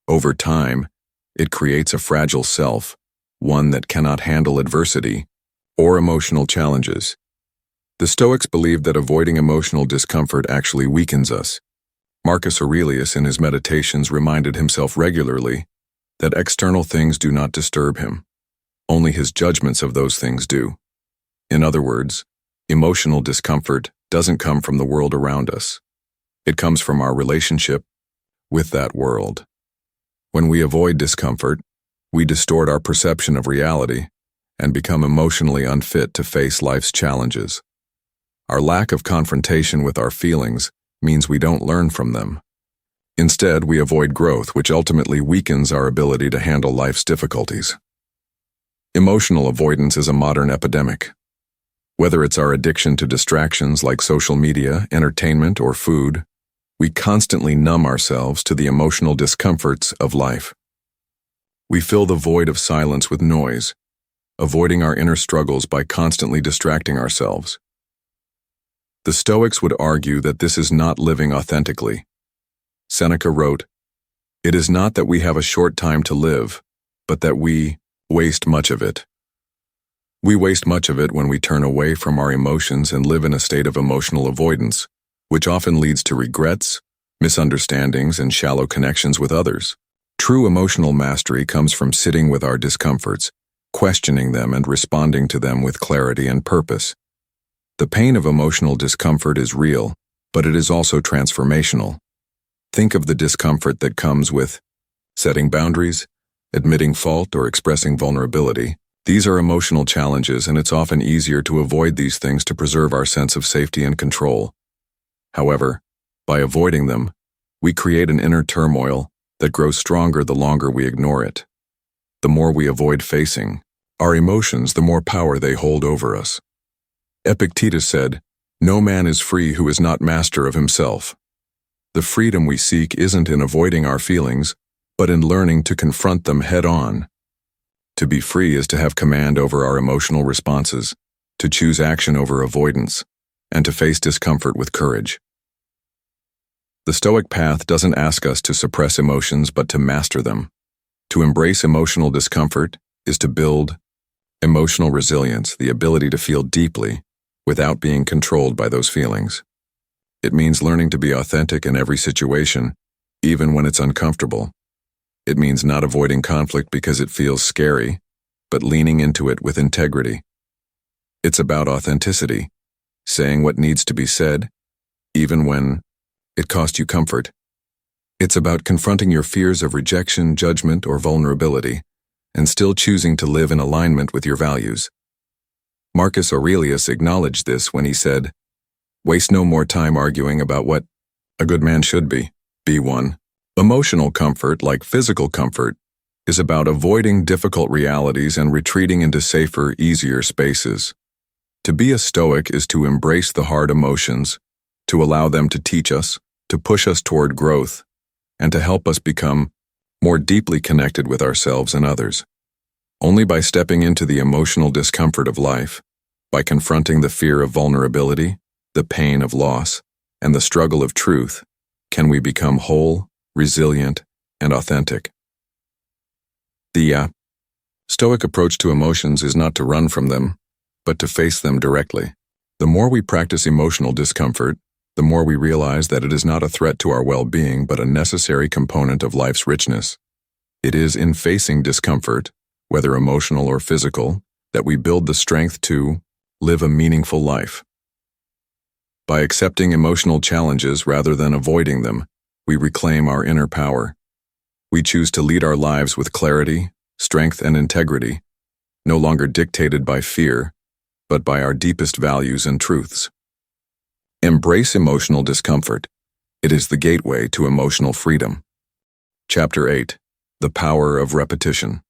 Over time, it creates a fragile self, one that cannot handle adversity or emotional challenges. The Stoics believed that avoiding emotional discomfort actually weakens us. Marcus Aurelius, in his meditations, reminded himself regularly that external things do not disturb him. Only his judgments of those things do. In other words, emotional discomfort doesn't come from the world around us. It comes from our relationship with that world. When we avoid discomfort, we distort our perception of reality and become emotionally unfit to face life's challenges. Our lack of confrontation with our feelings means we don't learn from them. Instead, we avoid growth, which ultimately weakens our ability to handle life's difficulties. Emotional avoidance is a modern epidemic. Whether it's our addiction to distractions like social media, entertainment, or food, we constantly numb ourselves to the emotional discomforts of life. We fill the void of silence with noise, avoiding our inner struggles by constantly distracting ourselves. The Stoics would argue that this is not living authentically. Seneca wrote, "It is not that we have a short time to live, but that we waste much of it." We waste much of it when we turn away from our emotions and live in a state of emotional avoidance, which often leads to regrets, misunderstandings, and shallow connections with others. True emotional mastery comes from sitting with our discomforts, questioning them, and responding to them with clarity and purpose. The pain of emotional discomfort is real, but it is also transformational. Think of the discomfort that comes with setting boundaries, admitting fault, or expressing vulnerability. These are emotional challenges, and it's often easier to avoid these things to preserve our sense of safety and control. However, by avoiding them, we create an inner turmoil that grows stronger the longer we ignore it. The more we avoid facing our emotions, the more power they hold over us. Epictetus said, "No man is free who is not master of himself." The freedom we seek isn't in avoiding our feelings, but in learning to confront them head-on. To be free is to have command over our emotional responses, to choose action over avoidance, and to face discomfort with courage. The Stoic path doesn't ask us to suppress emotions but to master them. To embrace emotional discomfort is to build emotional resilience, the ability to feel deeply without being controlled by those feelings. It means learning to be authentic in every situation, even when it's uncomfortable. It means not avoiding conflict because it feels scary, but leaning into it with integrity. It's about authenticity, saying what needs to be said, even when it costs you comfort. It's about confronting your fears of rejection, judgment, or vulnerability, and still choosing to live in alignment with your values. Marcus Aurelius acknowledged this when he said, "Waste no more time arguing about what a good man should be. Be one." Emotional comfort, like physical comfort, is about avoiding difficult realities and retreating into safer, easier spaces. To be a Stoic is to embrace the hard emotions, to allow them to teach us, to push us toward growth, and to help us become more deeply connected with ourselves and others. Only by stepping into the emotional discomfort of life, by confronting the fear of vulnerability, the pain of loss, and the struggle of truth, can we become whole, resilient, and authentic. The Stoic approach to emotions is not to run from them, but to face them directly. The more we practice emotional discomfort, the more we realize that it is not a threat to our well-being but a necessary component of life's richness. It is in facing discomfort, whether emotional or physical, that we build the strength to live a meaningful life. By accepting emotional challenges rather than avoiding them, we reclaim our inner power. We choose to lead our lives with clarity, strength, and integrity, no longer dictated by fear, but by our deepest values and truths. Embrace emotional discomfort. It is the gateway to emotional freedom. Chapter 8. The Power of Repetition.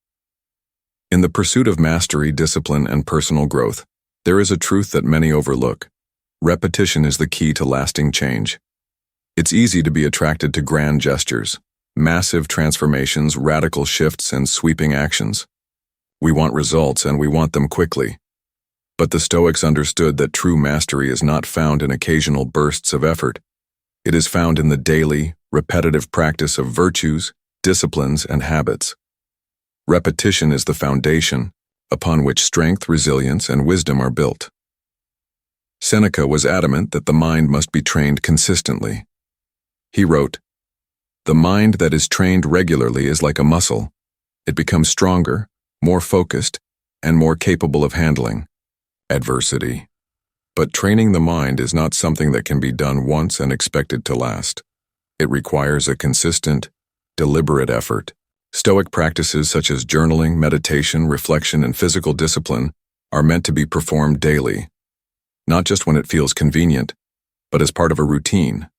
In the pursuit of mastery, discipline, and personal growth, there is a truth that many overlook. Repetition is the key to lasting change. It's easy to be attracted to grand gestures, massive transformations, radical shifts, and sweeping actions. We want results, and we want them quickly. But the Stoics understood that true mastery is not found in occasional bursts of effort. It is found in the daily, repetitive practice of virtues, disciplines, and habits. Repetition is the foundation upon which strength, resilience, and wisdom are built. Seneca was adamant that the mind must be trained consistently. He wrote, "The mind that is trained regularly is like a muscle. It becomes stronger, more focused, and more capable of handling adversity. But training the mind is not something that can be done once and expected to last. It requires a consistent, deliberate effort." Stoic practices such as journaling, meditation, reflection, and physical discipline are meant to be performed daily, not just when it feels convenient, but as part of a routine.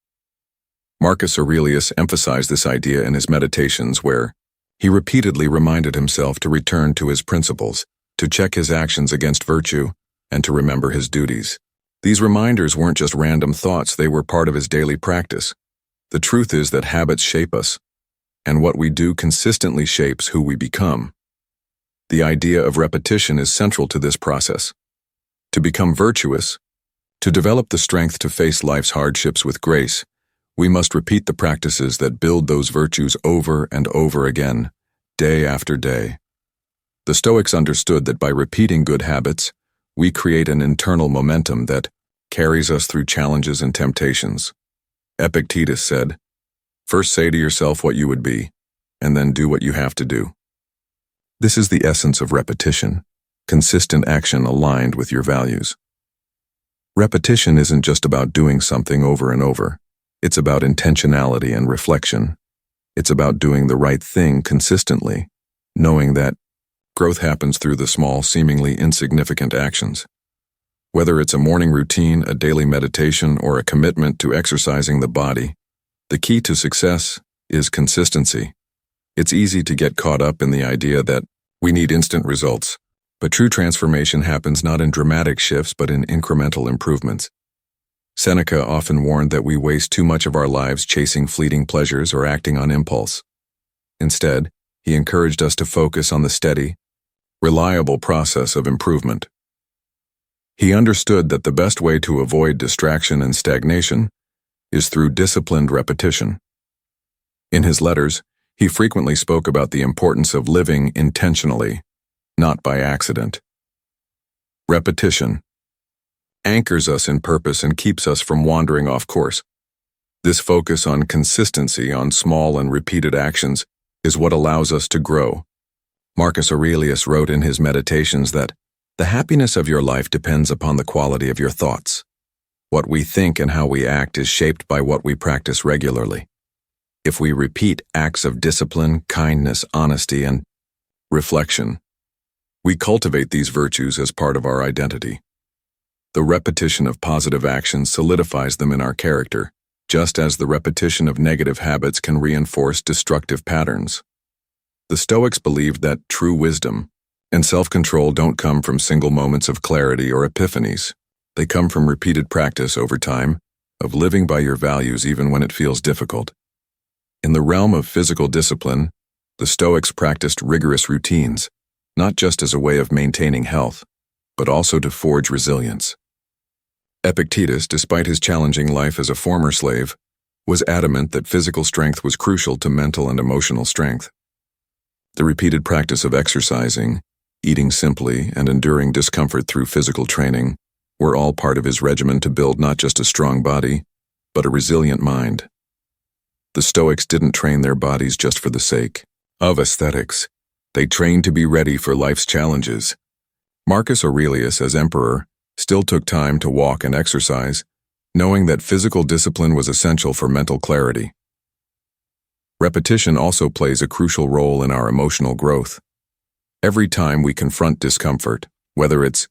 Marcus Aurelius emphasized this idea in his Meditations, where he repeatedly reminded himself to return to his principles, to check his actions against virtue, and to remember his duties. These reminders weren't just random thoughts, they were part of his daily practice. The truth is that habits shape us, and what we do consistently shapes who we become. The idea of repetition is central to this process. To become virtuous, to develop the strength to face life's hardships with grace, we must repeat the practices that build those virtues over and over again, day after day. The Stoics understood that by repeating good habits, we create an internal momentum that carries us through challenges and temptations. Epictetus said, "First say to yourself what you would be, and then do what you have to do." This is the essence of repetition, consistent action aligned with your values. Repetition isn't just about doing something over and over. It's about intentionality and reflection. It's about doing the right thing consistently, knowing that growth happens through the small, seemingly insignificant actions. Whether it's a morning routine, a daily meditation, or a commitment to exercising the body, the key to success is consistency. It's easy to get caught up in the idea that we need instant results, but true transformation happens not in dramatic shifts but in incremental improvements. Seneca often warned that we waste too much of our lives chasing fleeting pleasures or acting on impulse. Instead, he encouraged us to focus on the steady, reliable process of improvement. He understood that the best way to avoid distraction and stagnation is through disciplined repetition. In his letters, he frequently spoke about the importance of living intentionally, not by accident. Repetition anchors us in purpose and keeps us from wandering off course. This focus on consistency, on small and repeated actions, is what allows us to grow. Marcus Aurelius wrote in his Meditations that the happiness of your life depends upon the quality of your thoughts. What we think and how we act is shaped by what we practice regularly. If we repeat acts of discipline, kindness, honesty, and reflection, we cultivate these virtues as part of our identity. The repetition of positive actions solidifies them in our character, just as the repetition of negative habits can reinforce destructive patterns. The Stoics believed that true wisdom and self-control don't come from single moments of clarity or epiphanies. They come from repeated practice over time, of living by your values even when it feels difficult. In the realm of physical discipline, the Stoics practiced rigorous routines, not just as a way of maintaining health, but also to forge resilience. Epictetus, despite his challenging life as a former slave, was adamant that physical strength was crucial to mental and emotional strength. The repeated practice of exercising, eating simply, and enduring discomfort through physical training were all part of his regimen to build not just a strong body, but a resilient mind. The Stoics didn't train their bodies just for the sake of aesthetics. They trained to be ready for life's challenges. Marcus Aurelius, as emperor, still took time to walk and exercise, knowing that physical discipline was essential for mental clarity. Repetition also plays a crucial role in our emotional growth. Every time we confront discomfort, whether it's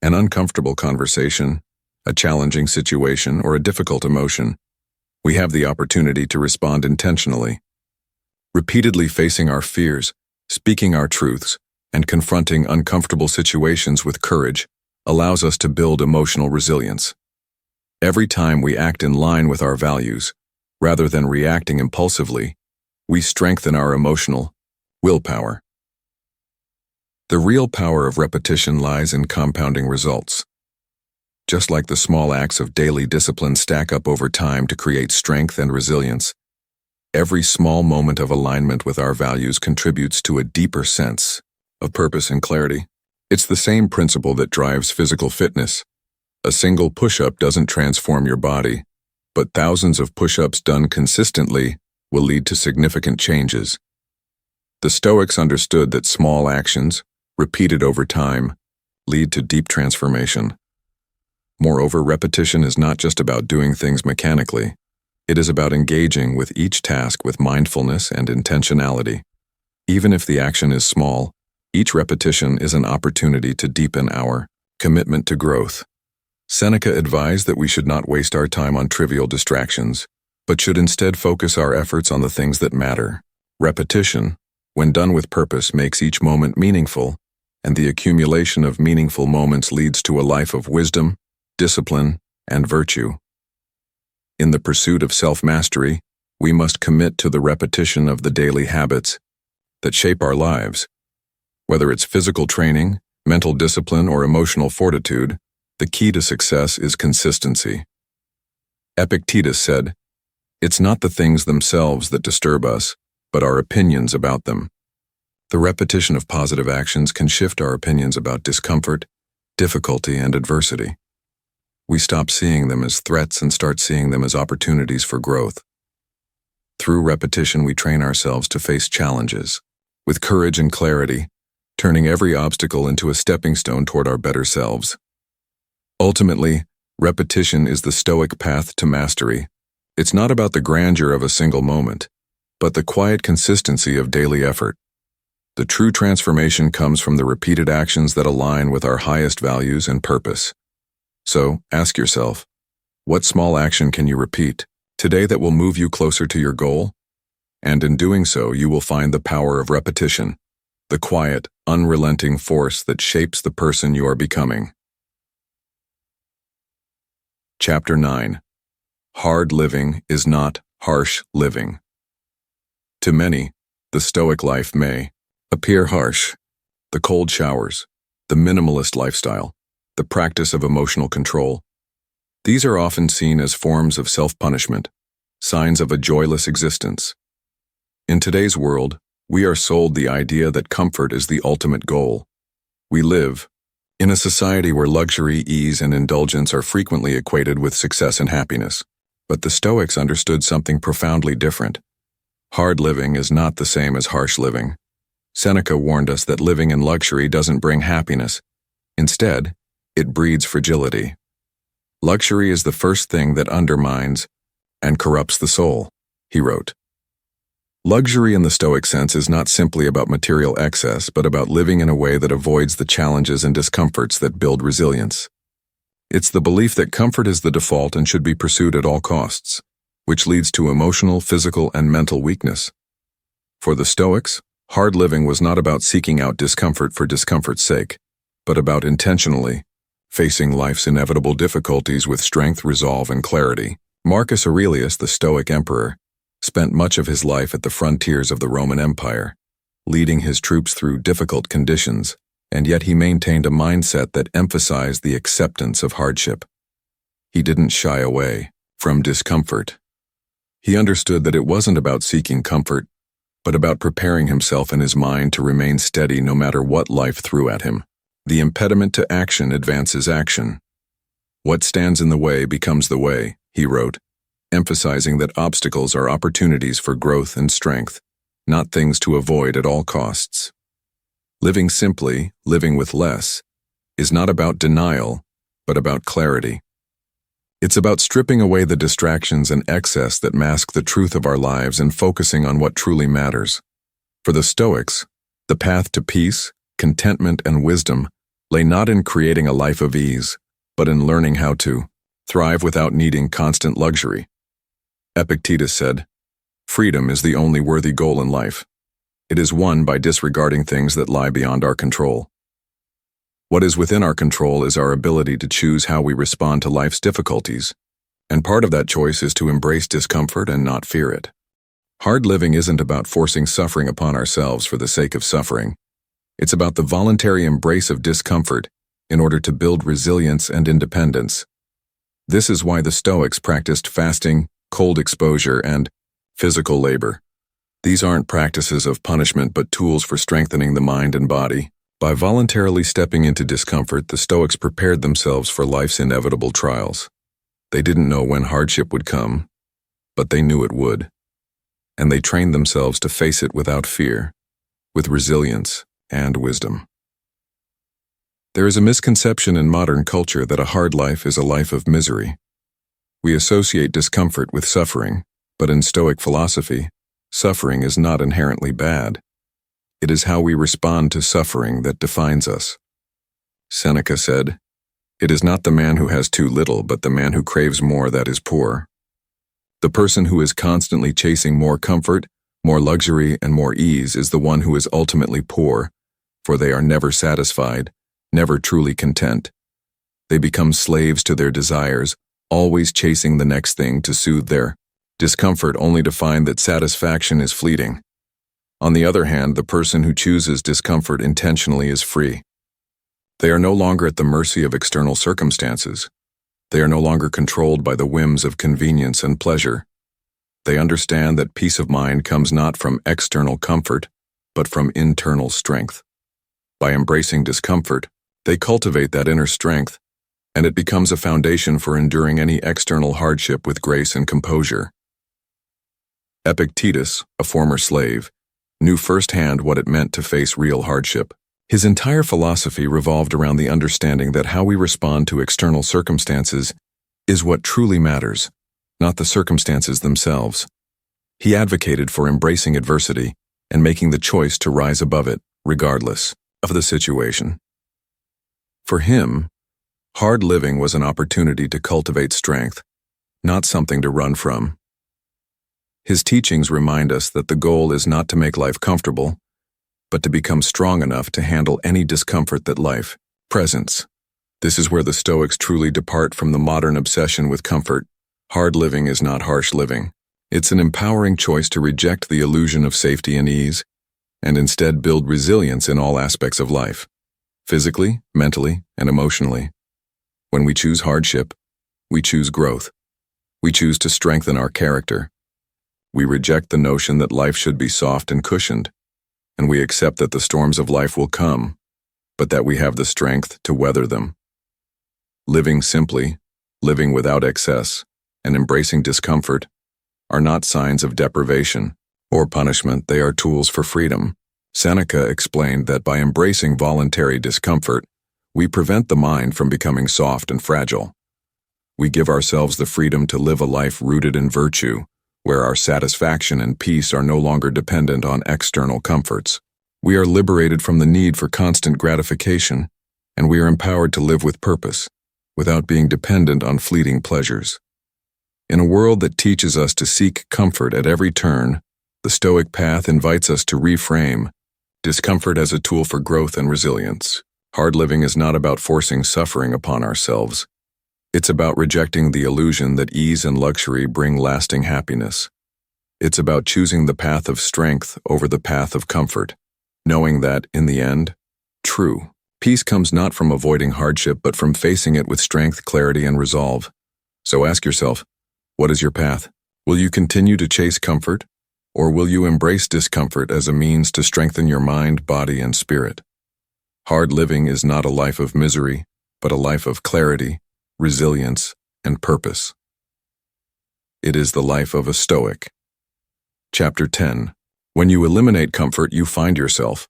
an uncomfortable conversation, a challenging situation, or a difficult emotion, we have the opportunity to respond intentionally. Repeatedly facing our fears, speaking our truths, and confronting uncomfortable situations with courage allows us to build emotional resilience. Every time we act in line with our values, rather than reacting impulsively, we strengthen our emotional willpower. The real power of repetition lies in compounding results. Just like the small acts of daily discipline stack up over time to create strength and resilience, every small moment of alignment with our values contributes to a deeper sense of purpose and clarity. It's the same principle that drives physical fitness. A single push-up doesn't transform your body, but thousands of push-ups done consistently will lead to significant changes. The Stoics understood that small actions, repeated over time, lead to deep transformation. Moreover, repetition is not just about doing things mechanically. It is about engaging with each task with mindfulness and intentionality. Even if the action is small, each repetition is an opportunity to deepen our commitment to growth. Seneca advised that we should not waste our time on trivial distractions, but should instead focus our efforts on the things that matter. Repetition, when done with purpose, makes each moment meaningful, and the accumulation of meaningful moments leads to a life of wisdom, discipline, and virtue. In the pursuit of self-mastery, we must commit to the repetition of the daily habits that shape our lives. Whether it's physical training, mental discipline, or emotional fortitude, the key to success is consistency. Epictetus said, "It's not the things themselves that disturb us, but our opinions about them." The repetition of positive actions can shift our opinions about discomfort, difficulty, and adversity. We stop seeing them as threats and start seeing them as opportunities for growth. Through repetition, we train ourselves to face challenges with courage and clarity, turning every obstacle into a stepping stone toward our better selves. Ultimately, repetition is the Stoic path to mastery, It's not about the grandeur of a single moment, but the quiet consistency of daily effort. The true transformation comes from the repeated actions that align with our highest values and purpose. So, ask yourself, what small action can you repeat today that will move you closer to your goal? And in doing so, you will find the power of repetition, the quiet, unrelenting force that shapes the person you are becoming. Chapter 9. Hard living is not harsh living. To many, the Stoic life may appear harsh. The cold showers, the minimalist lifestyle, the practice of emotional control. These are often seen as forms of self-punishment, signs of a joyless existence. In today's world, we are sold the idea that comfort is the ultimate goal. We live in a society where luxury, ease, and indulgence are frequently equated with success and happiness. But the Stoics understood something profoundly different. Hard living is not the same as harsh living. Seneca warned us that living in luxury doesn't bring happiness. Instead, it breeds fragility. Luxury is the first thing that undermines and corrupts the soul, he wrote. Luxury in the Stoic sense is not simply about material excess, but about living in a way that avoids the challenges and discomforts that build resilience. It's the belief that comfort is the default and should be pursued at all costs, which leads to emotional, physical, and mental weakness. For the Stoics, hard living was not about seeking out discomfort for discomfort's sake, but about intentionally facing life's inevitable difficulties with strength, resolve, and clarity. Marcus Aurelius, the Stoic emperor, spent much of his life at the frontiers of the Roman Empire, leading his troops through difficult conditions, and yet he maintained a mindset that emphasized the acceptance of hardship. He didn't shy away from discomfort. He understood that it wasn't about seeking comfort, but about preparing himself and his mind to remain steady no matter what life threw at him. The impediment to action advances action. What stands in the way becomes the way, he wrote, emphasizing that obstacles are opportunities for growth and strength, not things to avoid at all costs. Living simply, living with less, is not about denial, but about clarity. It's about stripping away the distractions and excess that mask the truth of our lives and focusing on what truly matters. For the Stoics, the path to peace, contentment, and wisdom lay not in creating a life of ease, but in learning how to thrive without needing constant luxury. Epictetus said, "Freedom is the only worthy goal in life. It is won by disregarding things that lie beyond our control." What is within our control is our ability to choose how we respond to life's difficulties, and part of that choice is to embrace discomfort and not fear it. Hard living isn't about forcing suffering upon ourselves for the sake of suffering. It's about the voluntary embrace of discomfort in order to build resilience and independence. This is why the Stoics practiced fasting, cold exposure, and physical labor. These aren't practices of punishment but tools for strengthening the mind and body. By voluntarily stepping into discomfort, the Stoics prepared themselves for life's inevitable trials. They didn't know when hardship would come, but they knew it would. And they trained themselves to face it without fear, with resilience and wisdom. There is a misconception in modern culture that a hard life is a life of misery. We associate discomfort with suffering, but in Stoic philosophy, suffering is not inherently bad. It is how we respond to suffering that defines us. Seneca said, "It is not the man who has too little, but the man who craves more that is poor." The person who is constantly chasing more comfort, more luxury, and more ease is the one who is ultimately poor, for they are never satisfied, never truly content. They become slaves to their desires, always chasing the next thing to soothe their discomfort, only to find that satisfaction is fleeting. On the other hand, the person who chooses discomfort intentionally is free. They are no longer at the mercy of external circumstances. They are no longer controlled by the whims of convenience and pleasure. They understand that peace of mind comes not from external comfort, but from internal strength. By embracing discomfort, they cultivate that inner strength, and it becomes a foundation for enduring any external hardship with grace and composure. Epictetus, a former slave, knew firsthand what it meant to face real hardship. His entire philosophy revolved around the understanding that how we respond to external circumstances is what truly matters. not the circumstances themselves. He advocated for embracing adversity and making the choice to rise above it, regardless of the situation. For him, hard living was an opportunity to cultivate strength, not something to run from. His teachings remind us that the goal is not to make life comfortable, but to become strong enough to handle any discomfort that life presents. This is where the Stoics truly depart from the modern obsession with comfort. Hard living is not harsh living. It's an empowering choice to reject the illusion of safety and ease, and instead build resilience in all aspects of life, physically, mentally, and emotionally. When we choose hardship, we choose growth. We choose to strengthen our character. We reject the notion that life should be soft and cushioned, and we accept that the storms of life will come, but that we have the strength to weather them. Living simply, living without excess, and embracing discomfort are not signs of deprivation or punishment, they are tools for freedom. Seneca explained that by embracing voluntary discomfort, we prevent the mind from becoming soft and fragile. We give ourselves the freedom to live a life rooted in virtue, where our satisfaction and peace are no longer dependent on external comforts. We are liberated from the need for constant gratification, and we are empowered to live with purpose, without being dependent on fleeting pleasures. In a world that teaches us to seek comfort at every turn, the Stoic path invites us to reframe discomfort as a tool for growth and resilience. Hard living is not about forcing suffering upon ourselves. It's about rejecting the illusion that ease and luxury bring lasting happiness. It's about choosing the path of strength over the path of comfort, knowing that, in the end, true peace comes not from avoiding hardship but from facing it with strength, clarity, and resolve. So ask yourself, what is your path? Will you continue to chase comfort, or will you embrace discomfort as a means to strengthen your mind, body, and spirit? Hard living is not a life of misery, but a life of clarity, resilience, and purpose. It is the life of a Stoic. Chapter 10. When you eliminate comfort, you find yourself.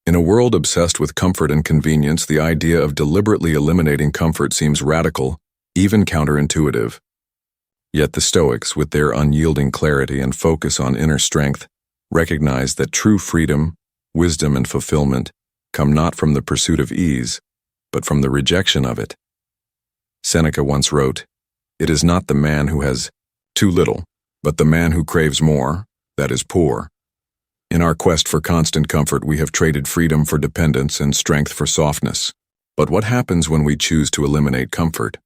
In a world obsessed with comfort and convenience, the idea of deliberately eliminating comfort seems radical, even counterintuitive. Yet the Stoics, with their unyielding clarity and focus on inner strength, recognize that true freedom, wisdom, and fulfillment come not from the pursuit of ease, but from the rejection of it. Seneca once wrote, "It is not the man who has too little, but the man who craves more, that is poor." In our quest for constant comfort, we have traded freedom for dependence and strength for softness. But what happens when we choose to eliminate comfort?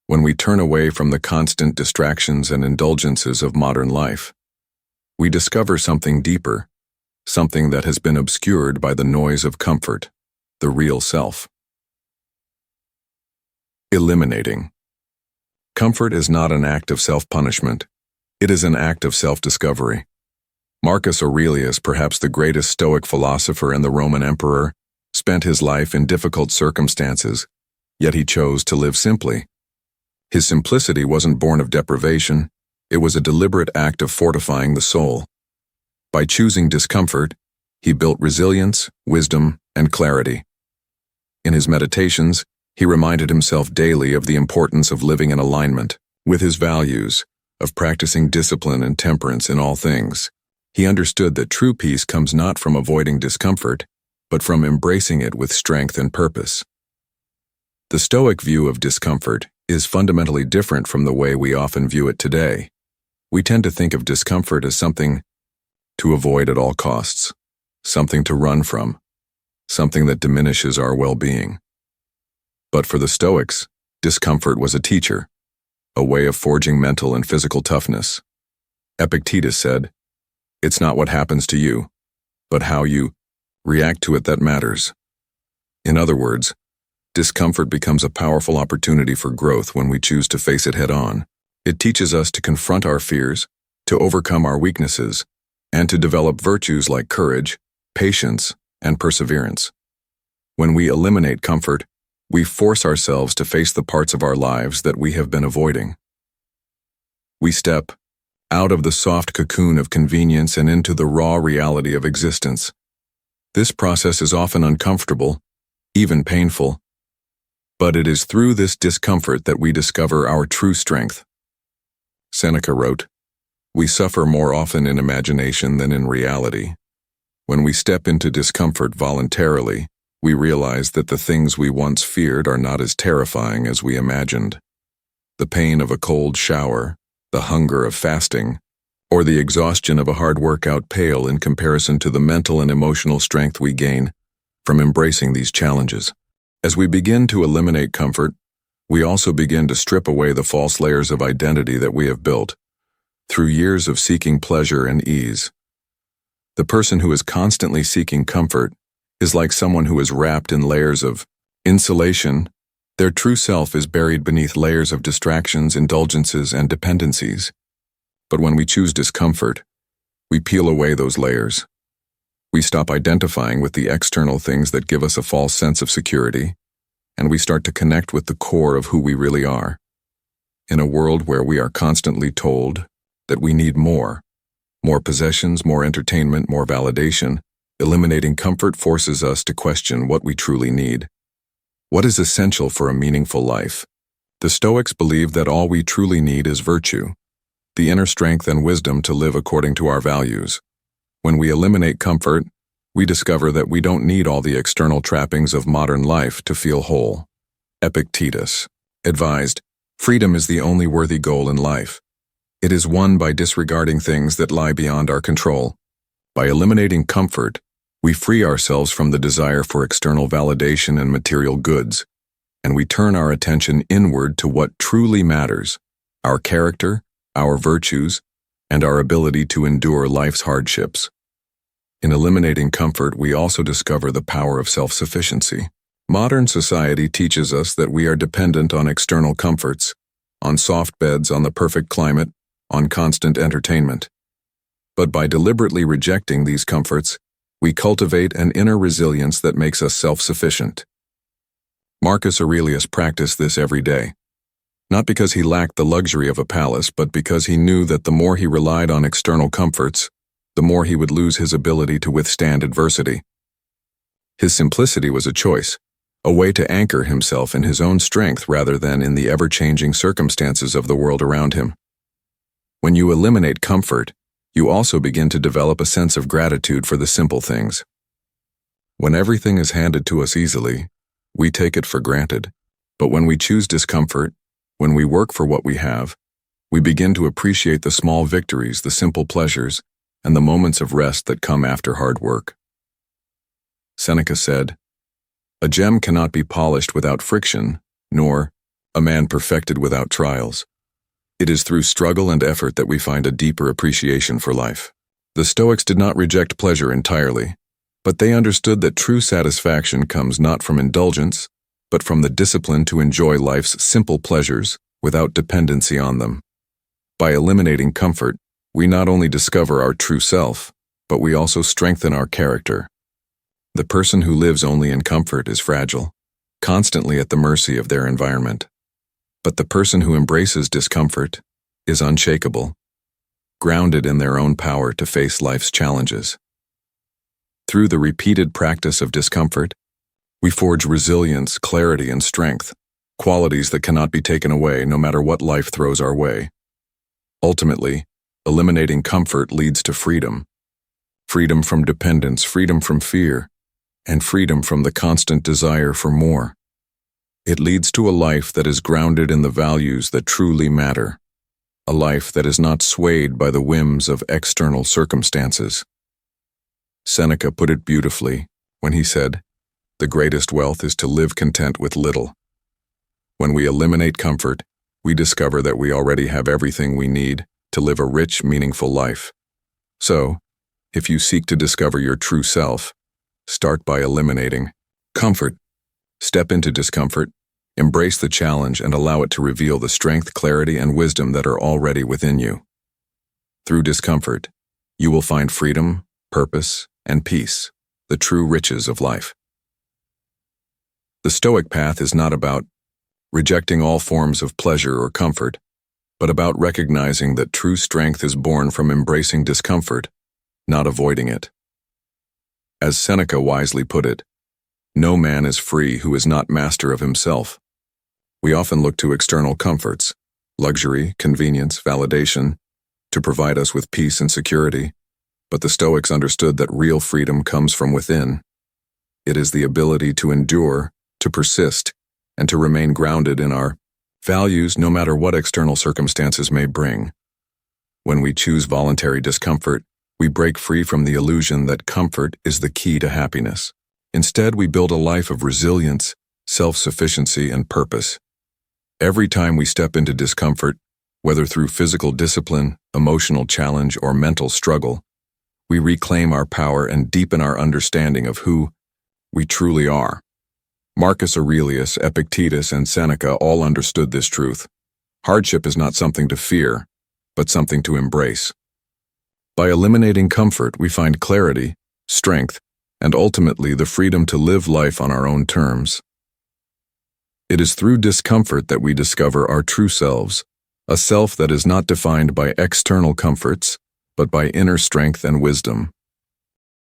When we turn away from the constant distractions and indulgences of modern life? We discover something deeper, something that has been obscured by the noise of comfort, the real self. Eliminating. Comfort is not an act of self-punishment. It is an act of self-discovery. Marcus Aurelius, perhaps the greatest Stoic philosopher and the Roman emperor, spent his life in difficult circumstances, yet he chose to live simply. His simplicity wasn't born of deprivation, it was a deliberate act of fortifying the soul. By choosing discomfort, he built resilience, wisdom, and clarity. In his meditations, he reminded himself daily of the importance of living in alignment with his values, of practicing discipline and temperance in all things. He understood that true peace comes not from avoiding discomfort, but from embracing it with strength and purpose. The Stoic view of discomfort is fundamentally different from the way we often view it today. We tend to think of discomfort as something to avoid at all costs, something to run from, something that diminishes our well-being. But for the Stoics, discomfort was a teacher, a way of forging mental and physical toughness. Epictetus said, "It's not what happens to you, but how you react to it that matters." In other words, discomfort becomes a powerful opportunity for growth when we choose to face it head-on. It teaches us to confront our fears, to overcome our weaknesses, and to develop virtues like courage, patience, and perseverance. When we eliminate comfort, we force ourselves to face the parts of our lives that we have been avoiding. We step out of the soft cocoon of convenience and into the raw reality of existence. This process is often uncomfortable, even painful, but it is through this discomfort that we discover our true strength. Seneca wrote, "We suffer more often in imagination than in reality. When we step into discomfort voluntarily, we realize that the things we once feared are not as terrifying as we imagined. The pain of a cold shower, the hunger of fasting, or the exhaustion of a hard workout pale in comparison to the mental and emotional strength we gain from embracing these challenges. As we begin to eliminate comfort, we also begin to strip away the false layers of identity that we have built through years of seeking pleasure and ease. The person who is constantly seeking comfort is like someone who is wrapped in layers of insulation. Their true self is buried beneath layers of distractions, indulgences, and dependencies. But when we choose discomfort, we peel away those layers. We stop identifying with the external things that give us a false sense of security, and we start to connect with the core of who we really are. In a world where we are constantly told that we need more possessions, more entertainment, more validation, eliminating comfort forces us to question what we truly need. What is essential for a meaningful life? The Stoics believe that all we truly need is virtue, the inner strength and wisdom to live according to our values. When we eliminate comfort, we discover that we don't need all the external trappings of modern life to feel whole. Epictetus advised, "Freedom is the only worthy goal in life. It is won by disregarding things that lie beyond our control." By eliminating comfort, we free ourselves from the desire for external validation and material goods, and we turn our attention inward to what truly matters: our character, our virtues, and our ability to endure life's hardships. In eliminating comfort, we also discover the power of self-sufficiency. Modern society teaches us that we are dependent on external comforts, on soft beds, on the perfect climate, on constant entertainment. But by deliberately rejecting these comforts, we cultivate an inner resilience that makes us self-sufficient. Marcus Aurelius practiced this every day. Not because he lacked the luxury of a palace, but because he knew that the more he relied on external comforts, the more he would lose his ability to withstand adversity. His simplicity was a choice, a way to anchor himself in his own strength rather than in the ever-changing circumstances of the world around him. When you eliminate comfort, you also begin to develop a sense of gratitude for the simple things. When everything is handed to us easily, we take it for granted. But when we choose discomfort, when we work for what we have, we begin to appreciate the small victories, the simple pleasures, and the moments of rest that come after hard work. Seneca said, "A gem cannot be polished without friction, nor a man perfected without trials. It is through struggle and effort that we find a deeper appreciation for life." The Stoics did not reject pleasure entirely, but they understood that true satisfaction comes not from indulgence, but from the discipline to enjoy life's simple pleasures without dependency on them. By eliminating comfort, we not only discover our true self, but we also strengthen our character. The person who lives only in comfort is fragile, constantly at the mercy of their environment. But the person who embraces discomfort is unshakable, grounded in their own power to face life's challenges. Through the repeated practice of discomfort, we forge resilience, clarity, and strength, qualities that cannot be taken away no matter what life throws our way. Ultimately, eliminating comfort leads to freedom. Freedom from dependence, freedom from fear, and freedom from the constant desire for more. It leads to a life that is grounded in the values that truly matter, a life that is not swayed by the whims of external circumstances. Seneca put it beautifully when he said, "The greatest wealth is to live content with little." When we eliminate comfort, we discover that we already have everything we need to live a rich, meaningful life. So, if you seek to discover your true self, start by eliminating comfort. Step into discomfort, embrace the challenge, and allow it to reveal the strength, clarity, and wisdom that are already within you. Through discomfort, you will find freedom, purpose, and peace, the true riches of life. The Stoic path is not about rejecting all forms of pleasure or comfort, but about recognizing that true strength is born from embracing discomfort, not avoiding it. As Seneca wisely put it, "No man is free who is not master of himself." We often look to external comforts, luxury, convenience, validation, to provide us with peace and security. But the Stoics understood that real freedom comes from within. It is the ability to endure, to persist, and to remain grounded in our values no matter what external circumstances may bring. When we choose voluntary discomfort, we break free from the illusion that comfort is the key to happiness. Instead, we build a life of resilience, self-sufficiency, and purpose. Every time we step into discomfort, whether through physical discipline, emotional challenge, or mental struggle, we reclaim our power and deepen our understanding of who we truly are. Marcus Aurelius, Epictetus, and Seneca all understood this truth. Hardship is not something to fear, but something to embrace. By eliminating comfort, we find clarity, strength, and ultimately the freedom to live life on our own terms. It is through discomfort that we discover our true selves, a self that is not defined by external comforts, but by inner strength and wisdom.